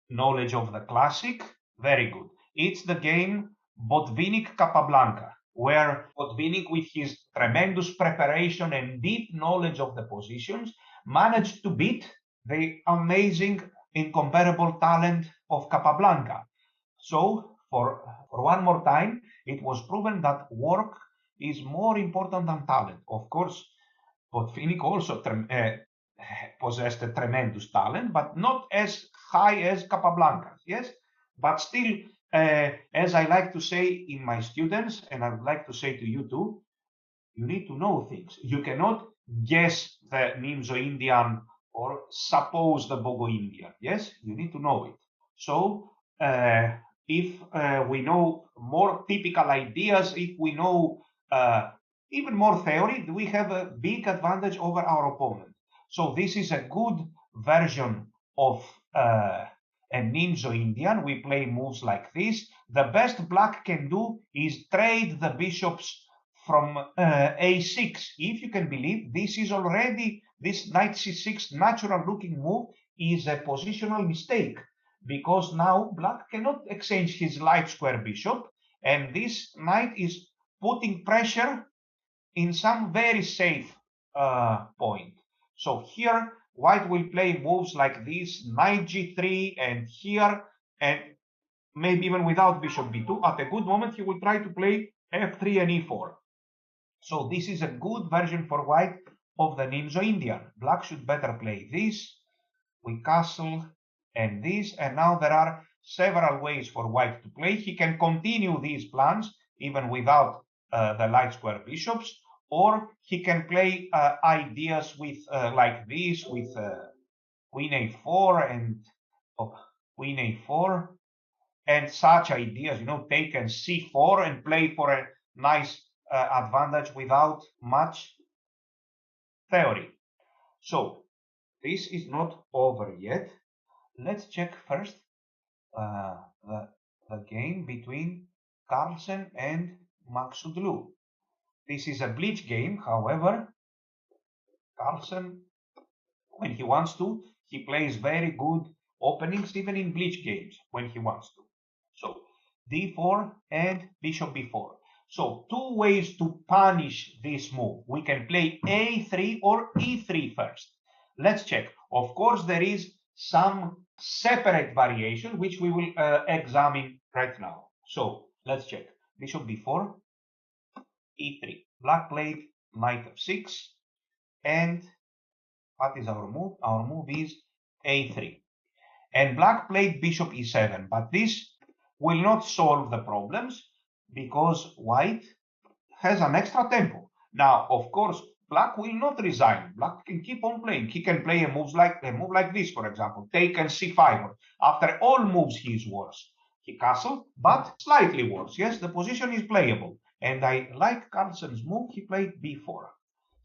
knowledge of the classic. Very good. It's the game Botvinnik Capablanca, where Botvinnik, with his tremendous preparation and deep knowledge of the positions, managed to beat the amazing, incomparable talent of Capablanca. So, for one more time, it was proven that work is more important than talent. Of course, Botvinnik also possessed a tremendous talent, but not as high as Capablanca, yes? But still, as I like to say in my students, and I would like to say to you too, you need to know things. You cannot guess the Nimzo-Indian or suppose the Bogo-Indian, yes? You need to know it. So, if we know more typical ideas, if we know even more theory, we have a big advantage over our opponent. So this is a good version of a Nimzo-Indian. We play moves like this. The best black can do is trade the bishops from a6. If you can believe, this is already, this knight c6 natural looking move is a positional mistake, because now black cannot exchange his light square bishop, and this knight is putting pressure in some very safe point. So here white will play moves like this, knight g3, and here, and maybe even without bishop b2. At a good moment he will try to play f3 and e4. So this is a good version for white of the Nimzo-Indian. Black should better play this, we castle, and this, and now there are several ways for white to play. He can continue these plans even without the light square bishops, or he can play ideas with like this, with queen a4 and queen a4, and such ideas, take and c4 and play for a nice advantage without much theory. So this is not over yet. Let's check first the game between Carlsen and Maksudlu. This is a bleach game, however. Carlsen, when he wants to, he plays very good openings, even in bleach games, when he wants to. So d4 and bishop b4. So two ways to punish this move. We can play a3 or e3 first. Let's check. Of course, there is some separate variation, which we will examine right now. So let's check. Bishop b4, e3. Black played knight f6, and what is our move? Our move is a3. And black played bishop e7, but this will not solve the problems because white has an extra tempo. Now, of course, black will not resign. Black can keep on playing. He can play a move like this, for example, take and c5. After all moves, he is worse. He castled, but slightly worse. Yes, the position is playable. And I like Carlsen's move. He played b4.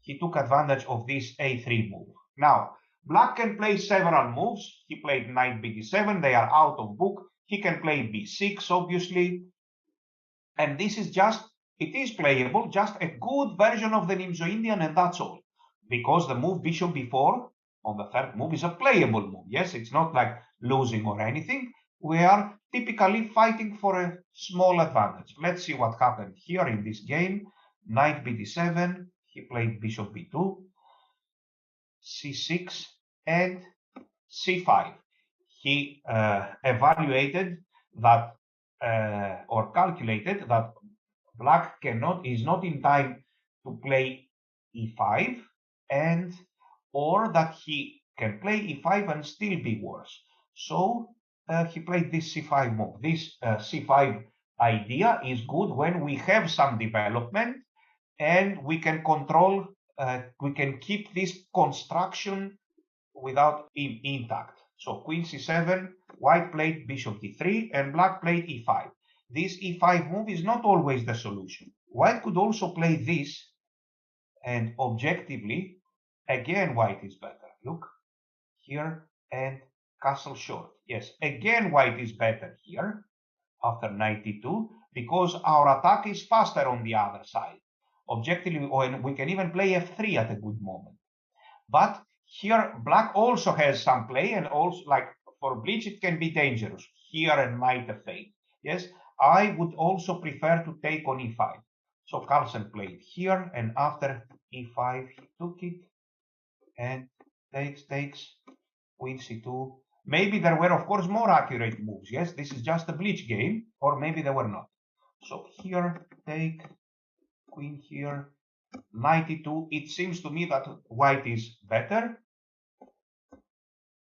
He took advantage of this a3 move. Now, black can play several moves. He played knight bd7. They are out of book. He can play b6, obviously. And this is just, it is playable, just a good version of the Nimzo-Indian, and that's all. Because the move bishop b4 on the third move is a playable move. Yes, it's not like losing or anything. We are typically fighting for a small advantage. Let's see what happened here in this game. Knight bd7, he played bishop b2, c6, and c5. He evaluated that or calculated that black is not in time to play e5, and or that he can play e5 and still be worse. So he played this c5 move. This c5 idea is good when we have some development and we can control, we can keep this construction without intact. So queen c7, white played bishop d3, and black played e5. This e5 move is not always the solution. White could also play this, and objectively, again, white is better. Look here, and castle short. Yes, again, white is better here after knight e2 because our attack is faster on the other side. Objectively, we can even play f3 at a good moment. But here, black also has some play, and also, like for bleach, it can be dangerous. Here and knight f8. Yes, I would also prefer to take on e5. So Carlsen played here, and after e5, he took it, and takes, queen c2. Maybe there were, of course, more accurate moves. Yes, this is just a bleach game, or maybe there were not. So here, take, queen here, knight e2. It seems to me that white is better.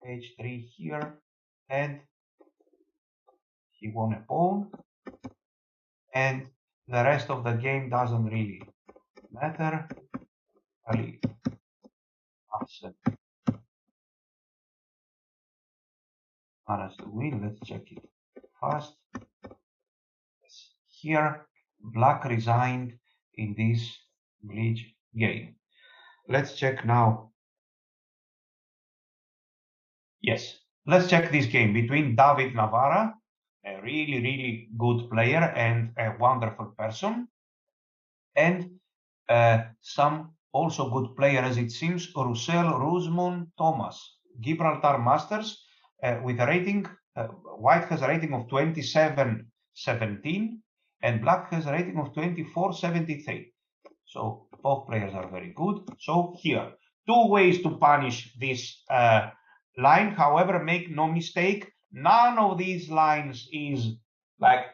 h3 here, and he won a pawn, and the rest of the game doesn't really matter. Ali managed to win. Let's check it fast. Yes. Here, black resigned in this bleach game. Let's check now. Yes, let's check this game between David Navarra, a really, really good player and a wonderful person, and some also good players, it seems, Roussel, Rosemont, Thomas, Gibraltar Masters, with a rating, white has a rating of 27.17 and black has a rating of 24.73. So both players are very good. So here, two ways to punish this line. However, make no mistake, none of these lines is like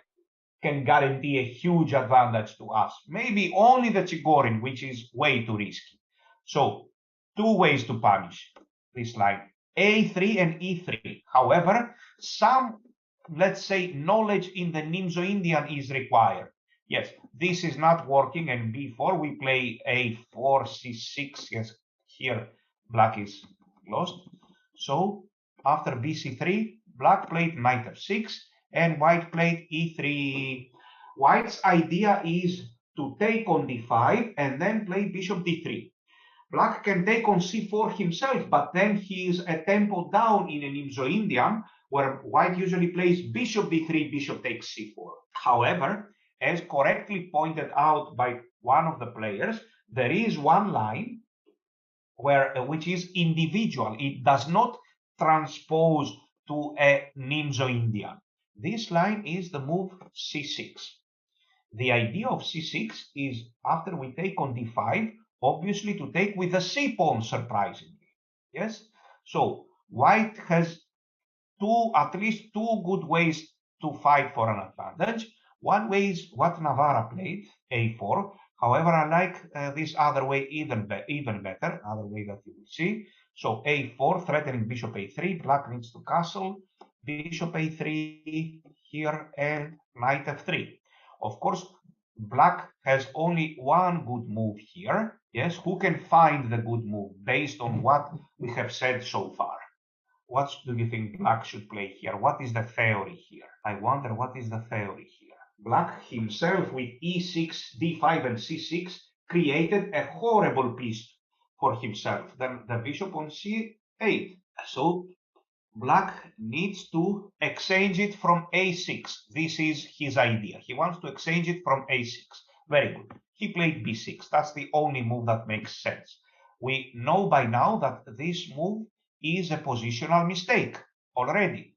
can guarantee a huge advantage to us. Maybe only the Chigorin, which is way too risky. So two ways to punish this line, a3 and e3. However, some, let's say, knowledge in the Nimzo-Indian is required. Yes, this is not working, and b4, we play a4, c6. Yes, here black is lost. So after bc3, black played knight f6, and white played e3. White's idea is to take on d5 and then play bishop d3. Black can take on c4 himself, but then he is a tempo down in an Nimzo-Indian, where white usually plays bishop d3, bishop takes c4. However, as correctly pointed out by one of the players, there is one line which is individual. It does not transpose to a Nimzo-Indian. This line is the move c6. The idea of c6 is, after we take on d5, obviously to take with the c pawn, surprisingly. Yes? So white has at least two good ways to fight for an advantage. One way is what Navarra played, a4. However, I like this other way even better, other way that you will see. So a4, threatening bishop a3, black needs to castle, bishop a3, here and knight f3. Of course, black has only one good move here. Yes, who can find the good move based on what we have said so far? What do you think black should play here? What is the theory here? I wonder what is the theory here. Black himself with e6, d5 and c6 created a horrible piece for himself. Then the bishop on c8. So black needs to exchange it from a6. This is his idea. He wants to exchange it from a6. Very good. He played b6. That's the only move that makes sense. We know by now that this move is a positional mistake already.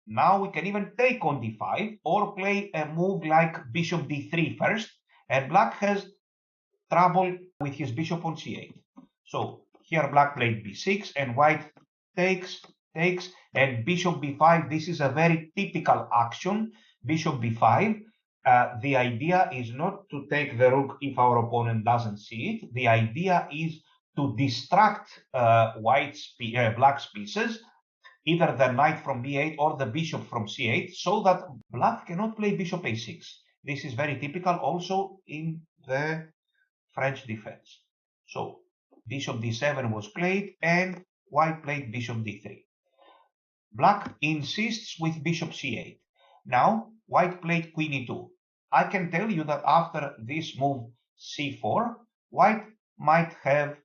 Now we can even take on d5 or play a move like bishop d3 first, and black has trouble with his bishop on c8. So here black played b6 and white takes, and bishop b5. This is a very typical action, bishop b5. The idea is not to take the rook if our opponent doesn't see it. The idea is to distract black's pieces, either the knight from b8 or the bishop from c8, so that black cannot play bishop a6. This is very typical also in the French defense. So bishop d7 was played and white played bishop d3. Black insists with bishop c8. Now white played queen e2. I can tell you that after this move c4, white might have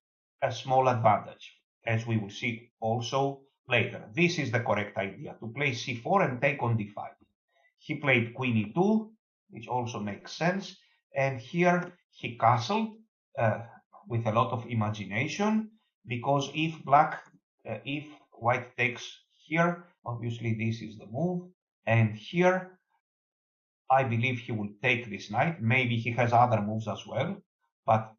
a small advantage, as we will see also later. This is the correct idea, to play c4 and take on d5. He played queen e2, which also makes sense, and here he castled with a lot of imagination, because if white takes here, obviously this is the move, and here I believe he will take this knight. Maybe he has other moves as well, but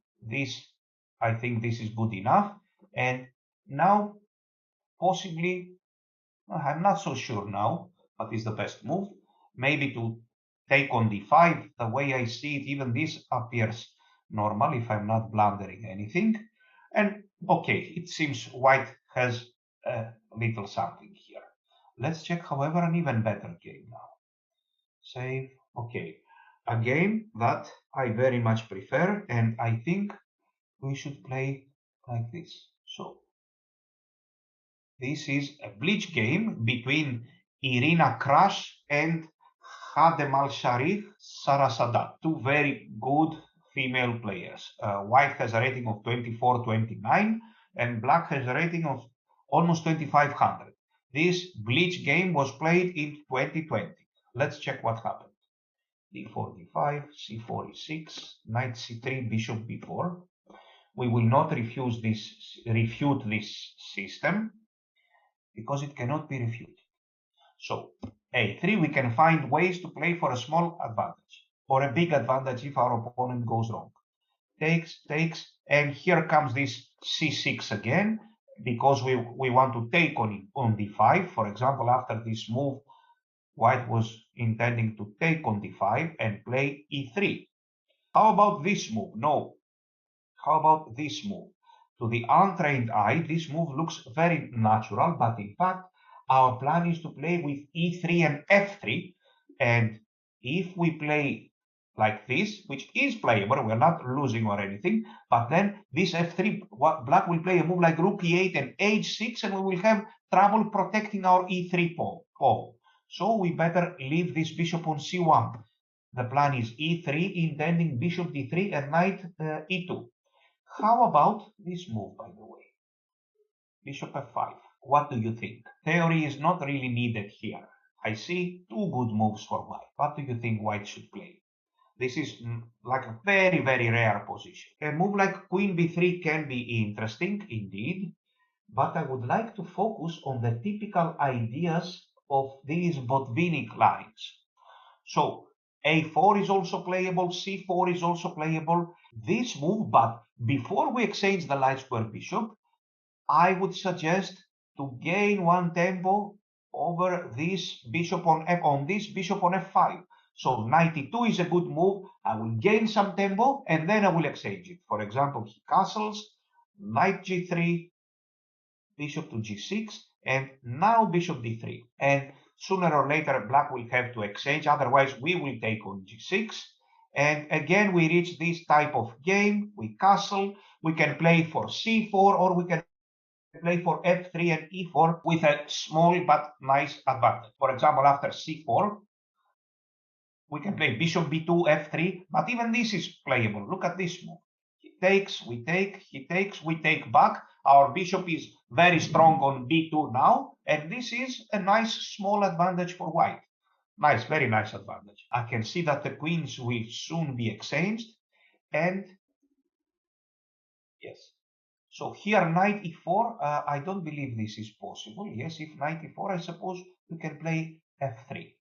I think this is good enough. And now possibly, I'm not so sure now what is the best move. Maybe to take on d5. The way I see it, even this appears normal if I'm not blundering anything. And okay, it seems white has a little something here. Let's check, however, an even better game now. Save. Okay, a game that I very much prefer, and I think we should play like this. So this is a bleach game between Irina Krush and Hademal Sharif Sarasadat, two very good female players. White has a rating of 24-29 and black has a rating of almost 2500. This bleach game was played in 2020. Let's check what happened. d4, d5, c4, e6, knight c3, bishop b4. We will not refute this system because it cannot be refuted. So a3, we can find ways to play for a small advantage or a big advantage if our opponent goes wrong. Takes, and here comes this c6 again, because we want to take on d5. For example, after this move, white was intending to take on d5 and play e3. How about this move? No. How about this move? To the untrained eye, this move looks very natural, but in fact, our plan is to play with e3 and f3. And if we play like this, which is playable, we're not losing or anything, but then this f3, black will play a move like rook e8 and h6, and we will have trouble protecting our e3 pawn. So we better leave this bishop on c1. The plan is e3, intending bishop d3 and knight e2. How about this move, by the way? Bishop f5. What do you think? Theory is not really needed here. I see two good moves for white. What do you think white should play? This is like a very, very rare position. A move like queen b3 can be interesting, indeed, but I would like to focus on the typical ideas of these Botvinnik lines. So a4 is also playable, c4 is also playable. This move, but before we exchange the light square bishop, I would suggest to gain one tempo over this bishop on f5. So knight e2 is a good move. I will gain some tempo and then I will exchange it. For example, he castles, knight g3, bishop to g6, and now bishop d3. And Sooner or later, black will have to exchange, otherwise we will take on g6. And again, we reach this type of game. We castle. We can play for c4, or we can play for f3 and e4 with a small but nice advantage. For example, after c4, we can play bishop b2, f3, but even this is playable. Look at this move. He takes, we take, he takes, we take back. Our bishop is very strong on b2 now, and this is a nice small advantage for white. Nice, very nice advantage. I can see that the queens will soon be exchanged, and yes. So here knight e4, I don't believe this is possible. Yes, if knight e4, I suppose we can play f3.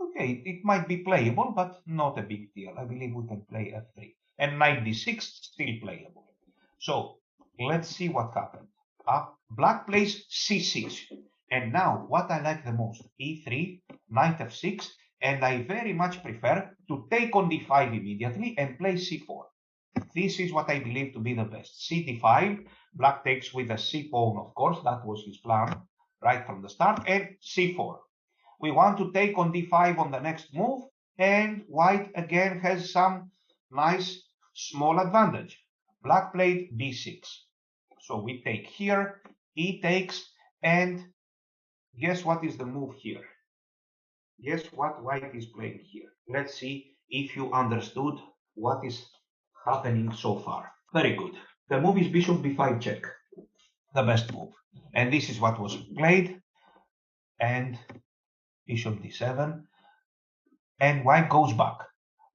Okay, it might be playable, but not a big deal. I believe we can play f3. And knight d6, still playable. So let's see what happened. Black plays c6. And now what I like the most, e3, knight f6, and I very much prefer to take on d5 immediately and play c4. This is what I believe to be the best. C d5, black takes with the c pawn, of course, that was his plan right from the start, and c4. We want to take on d5 on the next move, and white again has some nice small advantage. Black played b6. So we take here, he takes, and guess what is the move here? Guess what white is playing here? Let's see if you understood what is happening so far. Very good. The move is bishop b5 check, the best move. And this is what was played, and bishop d7, and white goes back.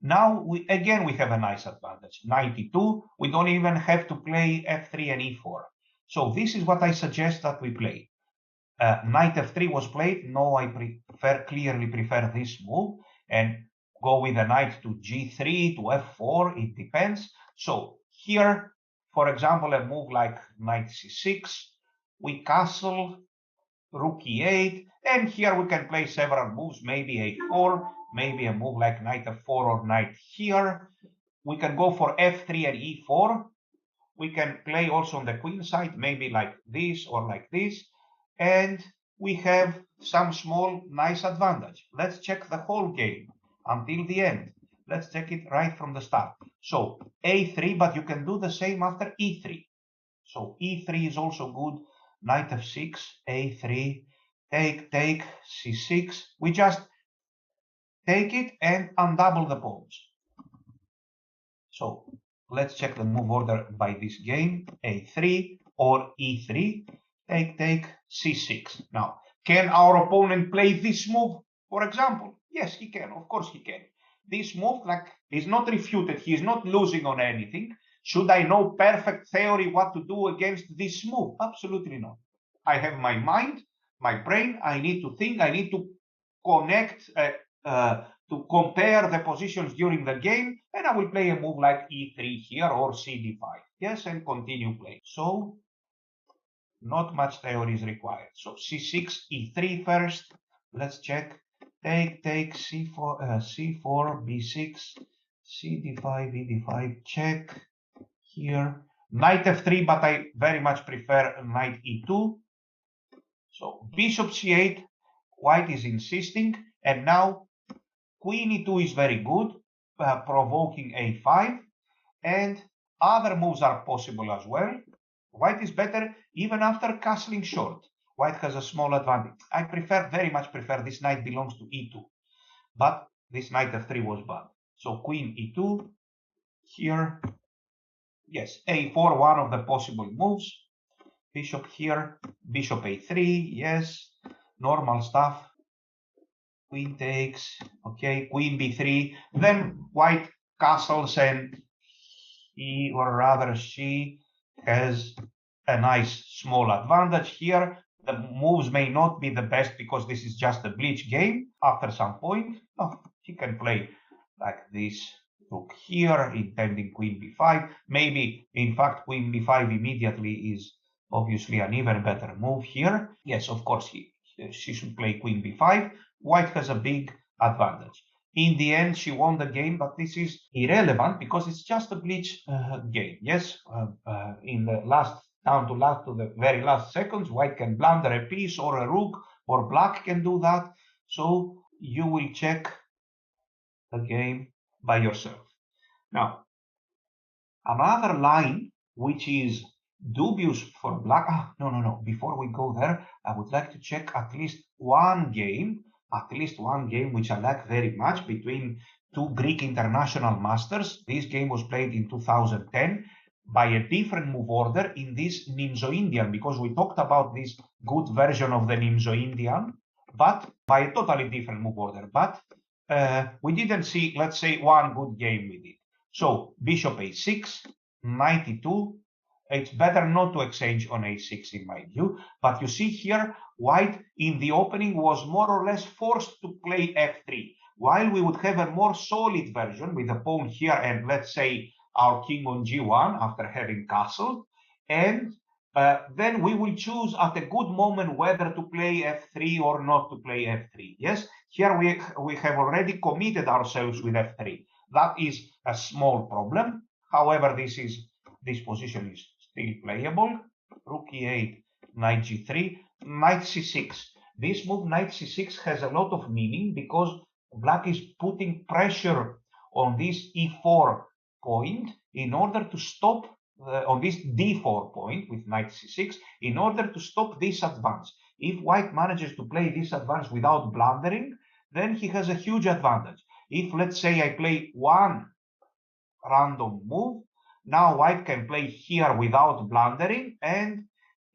Now, we have a nice advantage. 92, we don't even have to play f3 and e4. So this is what I suggest that we play. Knight f3 was played. No, I clearly prefer this move, and go with the knight to g3, to f4, it depends. So here, for example, a move like knight c6, we castle, rook e8, and here we can play several moves, maybe a4, maybe a move like knight f4 or knight here. We can go for f3 and e4. We can play also on the queen side, maybe like this or like this, and we have some small nice advantage. Let's check the whole game until the end. Let's check it right from the start. So a3, but you can do the same after e3. So e3 is also good. Knight f6, a3, take, c6. We just take it and undouble the pawns. So let's check the move order by this game. A3 or e3, take, c6. Now, can our opponent play this move, for example? Yes, he can. Of course he can. This move is not refuted. He is not losing on anything. Should I know perfect theory what to do against this move? Absolutely not. I have my mind, my brain. I need to think. I need to connect, to compare the positions during the game, and I will play a move like e3 here or c d5. Yes, and continue playing. So not much theory is required. So c6, e3 first. Let's check. Take, c4, c4, b6, c d5, e d5, check. Here, knight f3, but I very much prefer knight e2. So bishop c8, white is insisting, and now queen e2 is very good, provoking a5, and other moves are possible as well. White is better even after castling short. White has a small advantage. I very much prefer this knight belongs to e2, but this knight f3 was bad. So queen e2, here, yes, a4, one of the possible moves. Bishop here, bishop a3, yes, normal stuff. Queen takes, okay, queen b3. Then white castles, and he, or rather she, has a nice small advantage here. The moves may not be the best because this is just a bleach game. After some point, he can play like this. Rook here, intending queen b5. Maybe, in fact, queen b5 immediately is obviously an even better move here. Yes, of course, she should play queen b5. White has a big advantage. In the end, she won the game, but this is irrelevant because it's just a bleach game. Yes, in the down to the very last seconds, white can blunder a piece or a rook, or black can do that. So you will check the game by yourself. Now, another line which is dubious for black. No. Before we go there, I would like to check at least one game which I like very much between two Greek international masters. This game was played in 2010 by a different move order in this Nimzo-Indian, because we talked about this good version of the Nimzo-Indian, but by a totally different move order. But we didn't see, let's say, one good game with it. So bishop a6, knight e2. It's better not to exchange on a6 in my view. But you see here, white in the opening was more or less forced to play f3, while we would have a more solid version with the pawn here and, let's say, our king on g1 after having castled. And then we will choose at a good moment whether to play f3 or not to play f3. Yes, here we have already committed ourselves with f3. That is a small problem. However, this position is still playable. Rook e8, knight g3, knight c6. This move, knight c6, has a lot of meaning because black is putting pressure on this e4 point in order to stop on this d4 point with knight c6 in order to stop this advance. If white manages to play this advance without blundering, then he has a huge advantage. If, let's say, I play one random move, now white can play here without blundering, and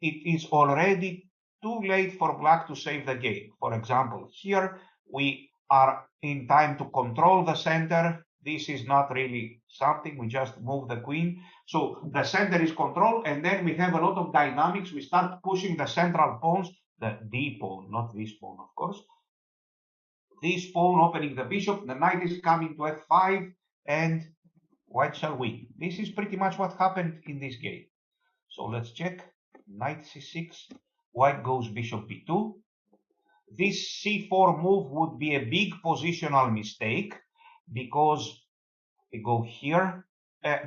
it is already too late for black to save the game. For example, here we are in time to control the center. This is not really something, we just move the queen. So the center is controlled, and then we have a lot of dynamics. We start pushing the central pawns, the d pawn, not this pawn, of course. This pawn opening the bishop, the knight is coming to f5, and white shall win. This is pretty much what happened in this game. So let's check. Knight c6, white goes bishop b2. This c4 move would be a big positional mistake because we go here.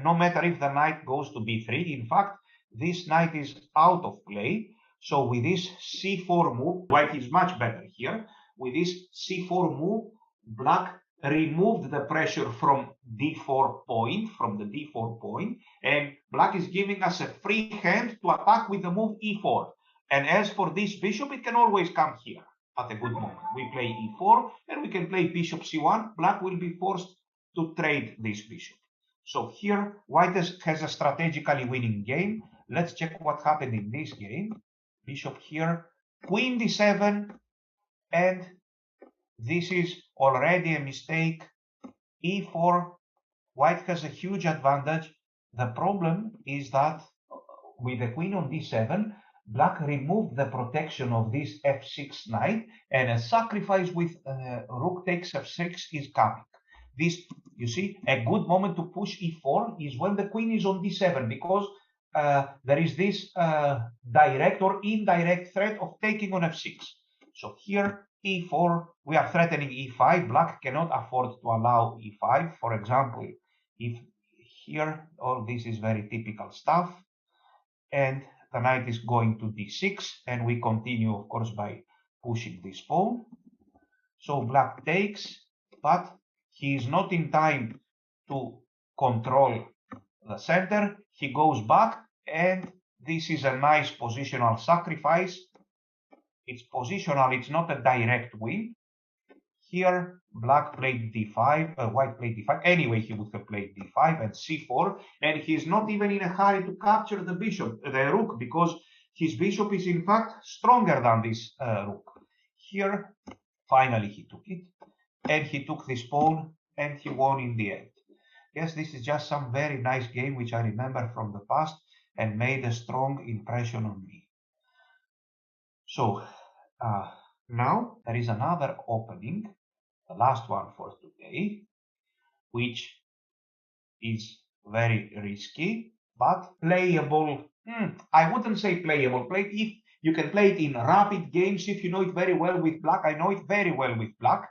No matter if the knight goes to b3, in fact, this knight is out of play. So with this c4 move, white is much better here. With this c4 move, black removed the pressure from d4 point, and black is giving us a free hand to attack with the move e4. And as for this bishop, it can always come here at a good moment. We play e4, and we can play bishop c1. Black will be forced to trade this bishop. So here, white has a strategically winning game. Let's check what happened in this game. Bishop here, queen d7, and this is already a mistake. e4, white has a huge advantage. The problem is that with the queen on d7, black removed the protection of this f6 knight, and a sacrifice with rook takes f6 is coming. This, you see, a good moment to push e4 is when the queen is on d7, because there is this direct or indirect threat of taking on f6. So here, e4, we are threatening e5. Black cannot afford to allow e5. For example, if here, all this is very typical stuff, and the knight is going to d6, and we continue, of course, by pushing this pawn. So black takes, but he is not in time to control the center. He goes back, and this is a nice positional sacrifice. It's positional, it's not a direct win. Here, black played d5, white played d5. Anyway, he would have played d5 and c4, and he's not even in a hurry to capture the bishop, the rook, because his bishop is in fact stronger than this rook. Here, finally he took it, and he took this pawn, and he won in the end. Yes, this is just some very nice game which I remember from the past and made a strong impression on me. So now there is another opening, the last one for today, which is very risky, but playable. I wouldn't say playable. If you can play it in rapid games if you know it very well with black. I know it very well with black.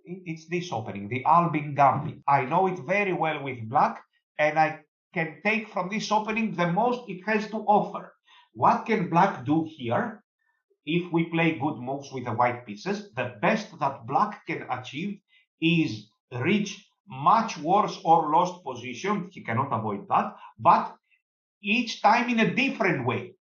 It's this opening, the Albin Gambit. I know it very well with black, and I can take from this opening the most it has to offer. What can black do here? if we play good moves with the white pieces, the best that black can achieve is reach much worse or lost position. He cannot avoid that, but each time in a different way,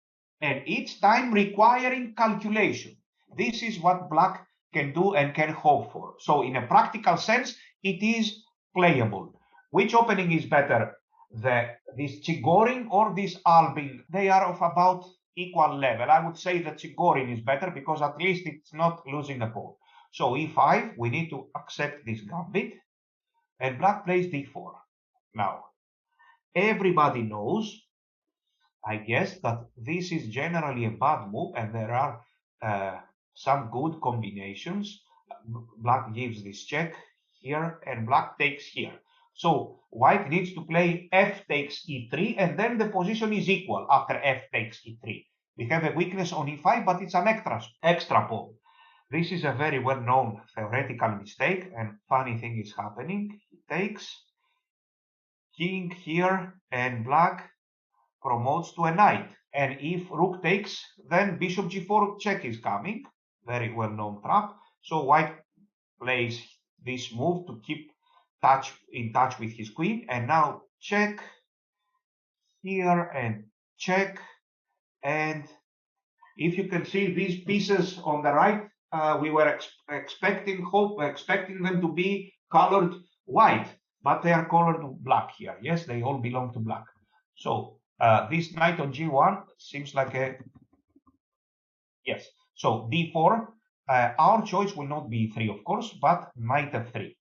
and each time requiring calculation. This is what black can do and can hope for. So in a practical sense, it is playable. Which opening is better? This Chigorin or this Albin? They are of about equal level. I would say that Chigorin is better because at least it's not losing a pawn. So e5, we need to accept this gambit, and black plays d4. Now, everybody knows, I guess, that this is generally a bad move, and there are some good combinations. Black gives this check here, and black takes here. So white needs to play f takes e3, and then the position is equal after f takes e3. We have a weakness on e5, but it's an extra pawn. This is a very well-known theoretical mistake, and funny thing is happening. He takes king here, and black promotes to a knight. And if rook takes, then bishop g4 check is coming. Very well-known trap. So white plays this move to keep in touch with his queen. And now check here and check. And if you can see these pieces on the right, we were expecting them to be colored white, but they are colored black here. Yes, they all belong to black. So this knight on g1 seems like a yes. So d4, our choice will not be e3, of course, but knight f3.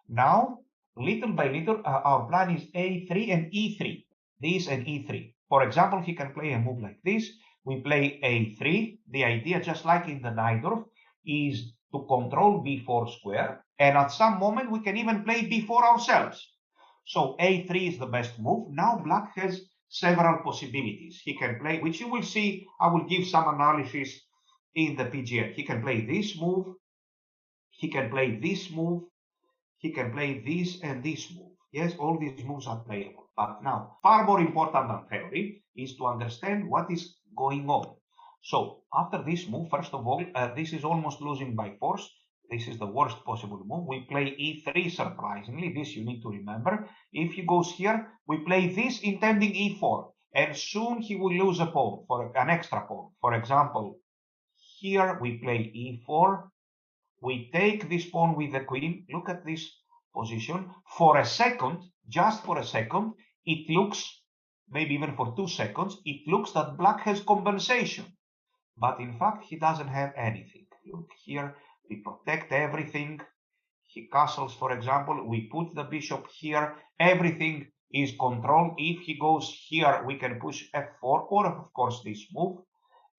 Now, little by little, our plan is a3 and e3. This and e3. For example, he can play a move like this. We play a3. The idea, just like in the Najdorf, is to control b4 square. And at some moment, we can even play b4 ourselves. So a3 is the best move. Now black has several possibilities. He can play, which you will see, I will give some analysis in the PGA. He can play this move. He can play this move. He can play this and this move. Yes, all these moves are playable. But now, far more important than theory is to understand what is going on. So after this move, first of all, this is almost losing by force. This is the worst possible move. We play e3 surprisingly. This you need to remember. If he goes here, we play this intending e4. And soon he will lose a pawn, for an extra pawn. For example, here we play e4. We take this pawn with the queen. Look at this position. For a second, just for a second, it looks, maybe even for 2 seconds, it looks that black has compensation. But in fact, he doesn't have anything. Look here, we protect everything. He castles, for example. We put the bishop here. Everything is controlled. If he goes here, we can push f4, or of course this move.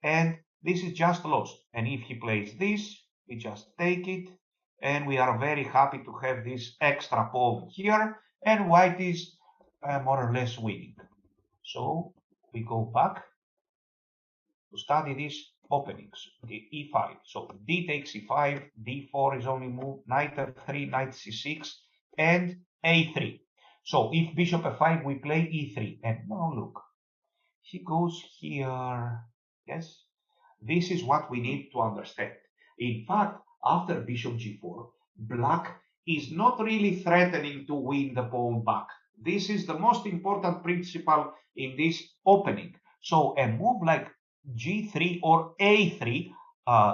And this is just lost. And if he plays this, we just take it, and we are very happy to have this extra pawn here, and white is more or less winning. So we go back to study these openings, the e5. So d takes e5, d4 is only move, knight f3, knight c6, and a3. So if bishop f5, we play e3, and now look, he goes here. Yes, this is what we need to understand. In fact, after bishop g4, black is not really threatening to win the pawn back. This is the most important principle in this opening. So a move like g3 or a3,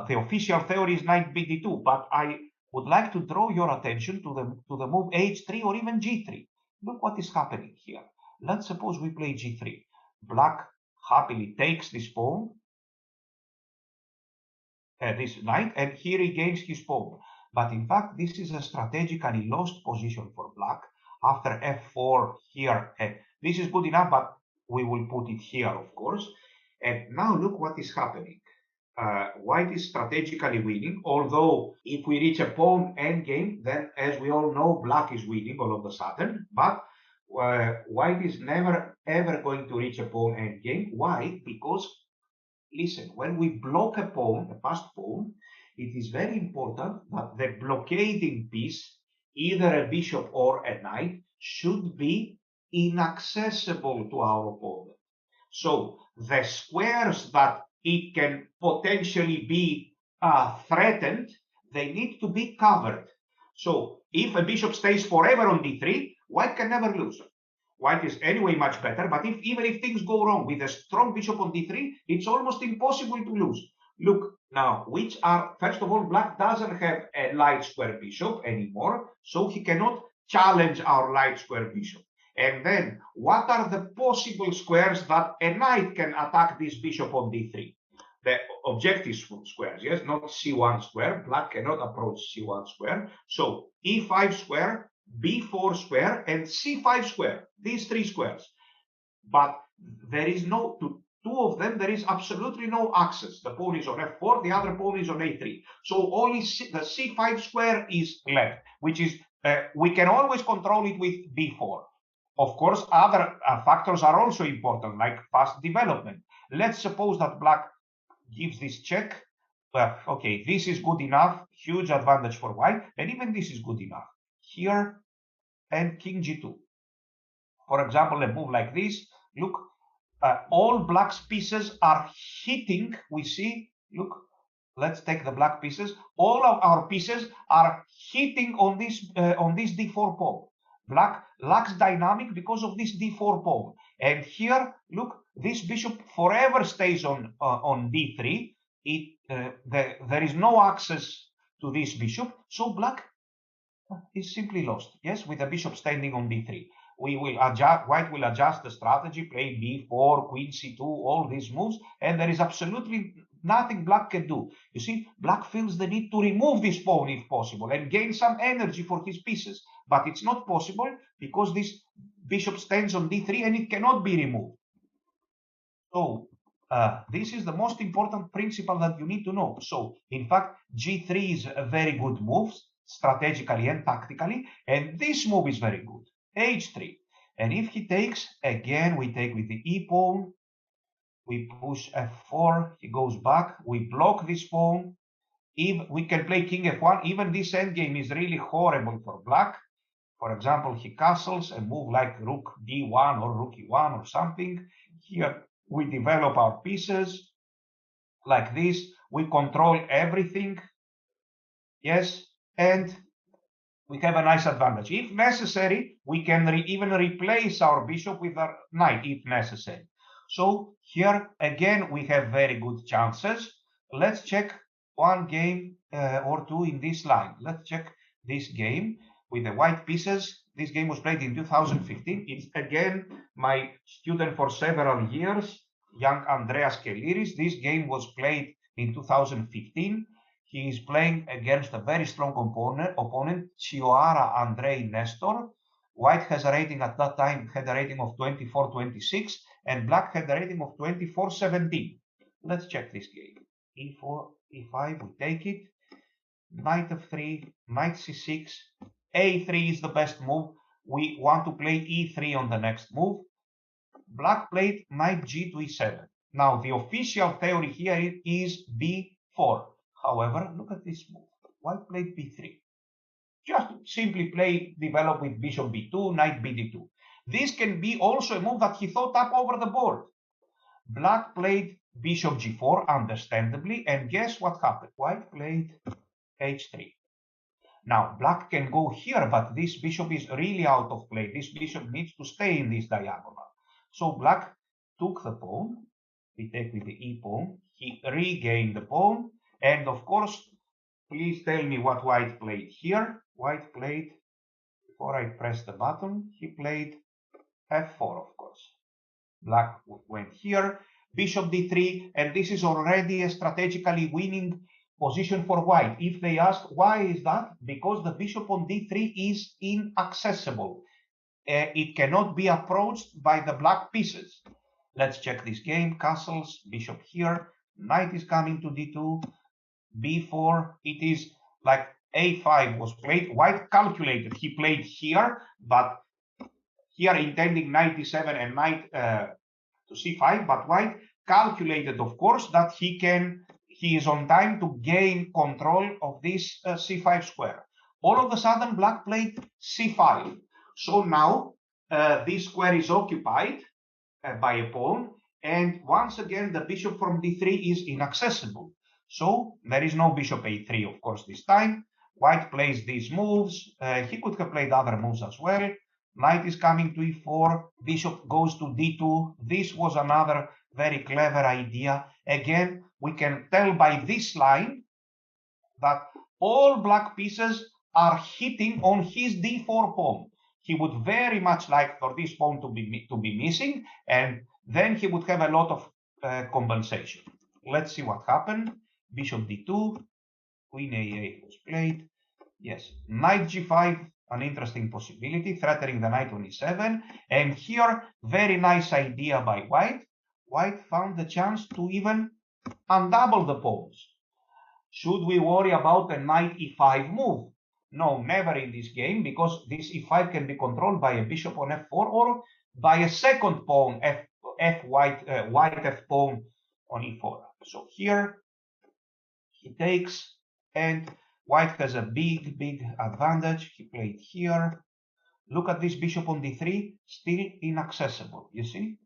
the official theory is knight bd2, but I would like to draw your attention to the move h3 or even g3. Look what is happening here. Let's suppose we play g3. Black happily takes this pawn, this knight, and he regains his pawn. But in fact, this is a strategically lost position for black. After f4 here, this is good enough, but we will put it here, of course. And now look what is happening. White is strategically winning, although if we reach a pawn endgame, then as we all know, black is winning all of a sudden. But white is never ever going to reach a pawn endgame. Why? Because listen, when we block a pawn, a passed pawn, it is very important that the blockading piece, either a bishop or a knight, should be inaccessible to our opponent. So the squares that it can potentially be threatened, they need to be covered. So if a bishop stays forever on d3, white can never lose. White is anyway much better, but even if things go wrong with a strong bishop on d3, it's almost impossible to lose. Look now, which are, first of all, black doesn't have a light square bishop anymore, so he cannot challenge our light square bishop. And then, what are the possible squares that a knight can attack this bishop on d3? The objective squares, yes, not c1 square. Black cannot approach c1 square. So e5 square, b4 square, and c5 square, these three squares. But there is no, to two of them, there is absolutely no access. The pawn is on f4, the other pawn is on a3. So only the c5 square is left, which is, we can always control it with b4. Of course, other factors are also important, like fast development. Let's suppose that black gives this check. Okay, this is good enough, huge advantage for white, and even this is good enough. Here, and king g2. For example, a move like this, look, all black's pieces are hitting, we see, look, let's take the black pieces, all of our pieces are hitting on this d4 pawn. Black lacks dynamic because of this d4 pawn. And here, look, this bishop forever stays on d3. There is no access to this bishop, so black is simply lost. Yes, with the bishop standing on d3. We will adjust, white will adjust the strategy, play b4, queen c2, all these moves, and there is absolutely nothing black can do. You see, black feels the need to remove this pawn if possible and gain some energy for his pieces, but it's not possible because this bishop stands on d3 and it cannot be removed. So this is the most important principle that you need to know. So in fact, g3 is a very good move strategically and tactically, and this move is very good, h3. And if he takes, again, we take with the e pawn, we push f4, he goes back, we block this pawn. If we can play king f1, even this endgame is really horrible for black. For example, he castles a move like rook d1 or rook e1 or something. Here we develop our pieces like this. We control everything. Yes, and we have a nice advantage. If necessary, we can even replace our bishop with our knight if necessary. So here again, we have very good chances. Let's check one game or two in this line. Let's check this game with the white pieces. This game was played in 2015. It's again my student for several years, young Andreas Keliris. This game was played in 2015. He is playing against a very strong opponent, Chioara Andrei Nestor. White has a rating at that time, had a rating of 24-26, and black had a rating of 24-17. Let's check this game. e4, e5, we take it. Knight f3, knight c6, a3 is the best move. We want to play e3 on the next move. Black played knight g to e7. Now, the official theory here is b4. However, look at this move. White played b3. Just simply play, develop with bishop b2, knight bd2. This can be also a move that he thought up over the board. Black played bishop g4, understandably, and guess what happened? White played h3. Now, black can go here, but this bishop is really out of play. This bishop needs to stay in this diagonal. So black took the pawn. We take with the e pawn. He regained the pawn. And of course, please tell me what white played here. White played, before I press the button, he played f4, of course. Black went here, bishop d3, and this is already a strategically winning position for white. If they ask why is that, because the bishop on d3 is inaccessible. It cannot be approached by the black pieces. Let's check this game. Castles, bishop here, knight is coming to d2, b4. It is like a5 was played. White calculated. He played here, but here intending knight d7 and knight to c5. But white calculated, of course, that he is on time to gain control of this c5 square. All of a sudden, black played c5. So now this square is occupied by a pawn, And once again, the bishop from d3 is inaccessible. So there is no bishop a3, of course, this time. White plays these moves. He could have played other moves as well. Knight is coming to e4. Bishop goes to d2. This was another very clever idea. Again, we can tell by this line that all black pieces are hitting on his d4 pawn. He would very much like for this pawn to be missing, and then he would have a lot of compensation. Let's see what happened. Bishop d2, queen a8 was played. Yes, knight g5, an interesting possibility, threatening the knight on e7. And here, very nice idea by white. White found the chance to even undouble the pawns. Should we worry about a knight e5 move? No, never in this game, because this e5 can be controlled by a bishop on f4 or by a second pawn, white f pawn on e4. So here he takes, and white has a big advantage. He played here. Look at this bishop on d3, still inaccessible, you see?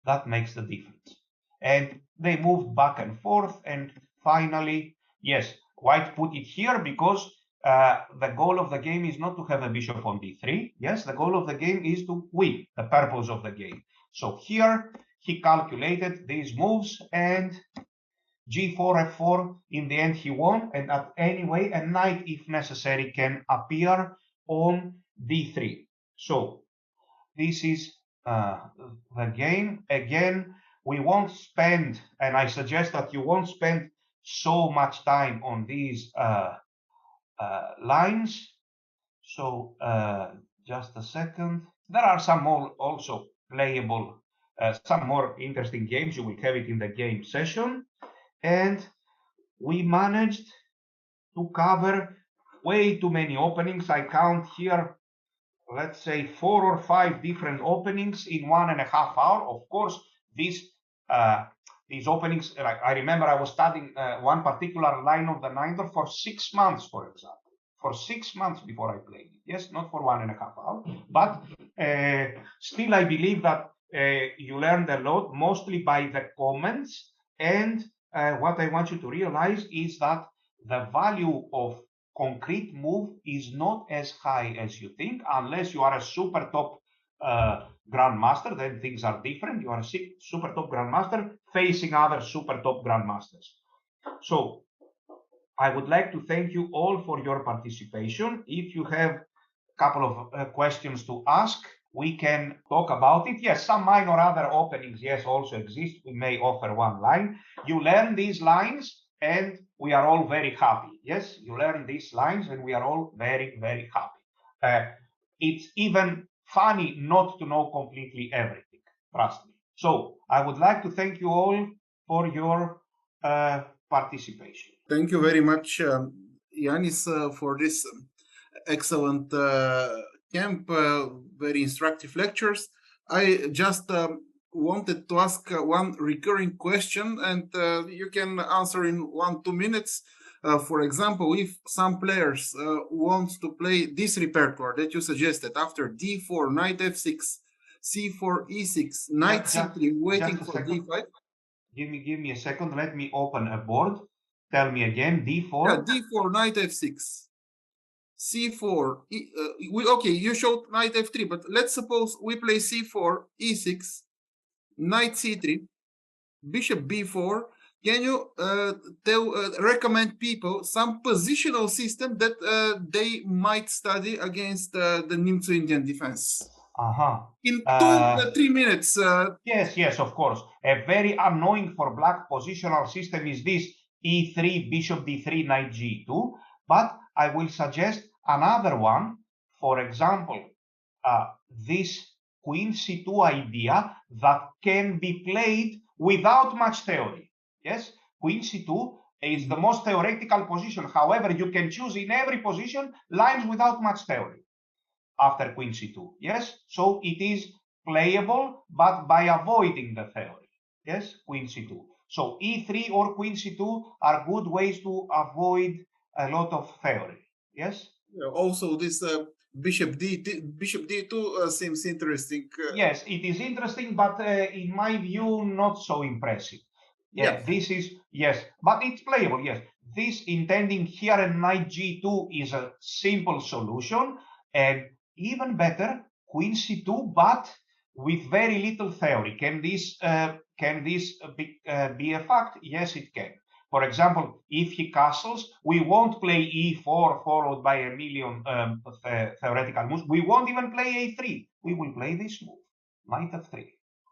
That makes the difference. And they moved back and forth, and finally, yes, white put it here because the goal of the game is not to have a bishop on d3. Yes, the goal of the game is to win, the purpose of the game. So here he calculated these moves, and g4, f4, in the end he won, and anyway, a knight, if necessary, can appear on d3. So this is the game. Again, we won't spend, and I suggest that you won't spend so much time on these lines. So just a second. There are some more also playable, some more interesting games. You will have it in the game session. And we managed to cover way too many openings. I count here, let's say 4 or 5 different openings in 1.5 hours. Of course, these openings, like I remember I was studying one particular line of the Ninth for 6 months, for example. For 6 months before I played it. Yes, not for 1.5 hours, but still I believe that you learned a lot, mostly by the comments. And what I want you to realize is that the value of concrete move is not as high as you think, unless you are a super top grandmaster. Then things are different. You are a super top grandmaster facing other super top grandmasters. So I would like to thank you all for your participation. If you have a couple of questions to ask, we can talk about it. Yes, some minor other openings, yes, also exist. We may offer one line. You learn these lines and we are all very happy. Yes, you learn these lines and we are all very happy. It's even funny not to know completely everything, trust me. So I would like to thank you all for your participation. Thank you very much, Ioannis, for this excellent camp, very instructive lectures. I just wanted to ask one recurring question, and you can answer in 1-2 minutes. For example, if some players want to play this repertoire that you suggested after d4, knight f6, c4, e6, knight c3, waiting for d5. Give me a second. Let me open a board. Tell me again. D4. Yeah, d4, knight f6, c4. Okay, you showed knight f3, but let's suppose we play c4, e6, knight c3, bishop b4. Can you recommend people some positional system that they might study against the Nimzo Indian defense? In 2-3 minutes. Yes, of course. A very annoying for black positional system is this e3, bishop d3, knight g2. But I will suggest another one. For example, this queen c2 idea that can be played without much theory. Yes, queen c2 is the most theoretical position. However, you can choose in every position lines without much theory after queen c2. Yes, so it is playable, but by avoiding the theory. Yes, queen c2. So e3 or queen c2 are good ways to avoid a lot of theory. Yes. Also, this bishop d2 seems interesting. Yes, it is interesting, but in my view, not so impressive. Yeah. This is, yes, but it's playable, yes. This intending here and knight g2 is a simple solution, and even better, queen c2, but with very little theory. Can this be a fact? Yes, it can. For example, if he castles, we won't play e4 followed by a million theoretical moves. We won't even play a3. We will play this move, knight f3.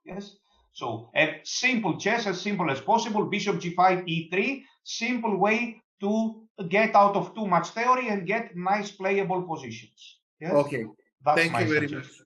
Yes. So a simple chess, as simple as possible. Bishop g5, e3. Simple way to get out of too much theory and get nice playable positions. Yes. Okay. That's Thank my you very much. suggestion.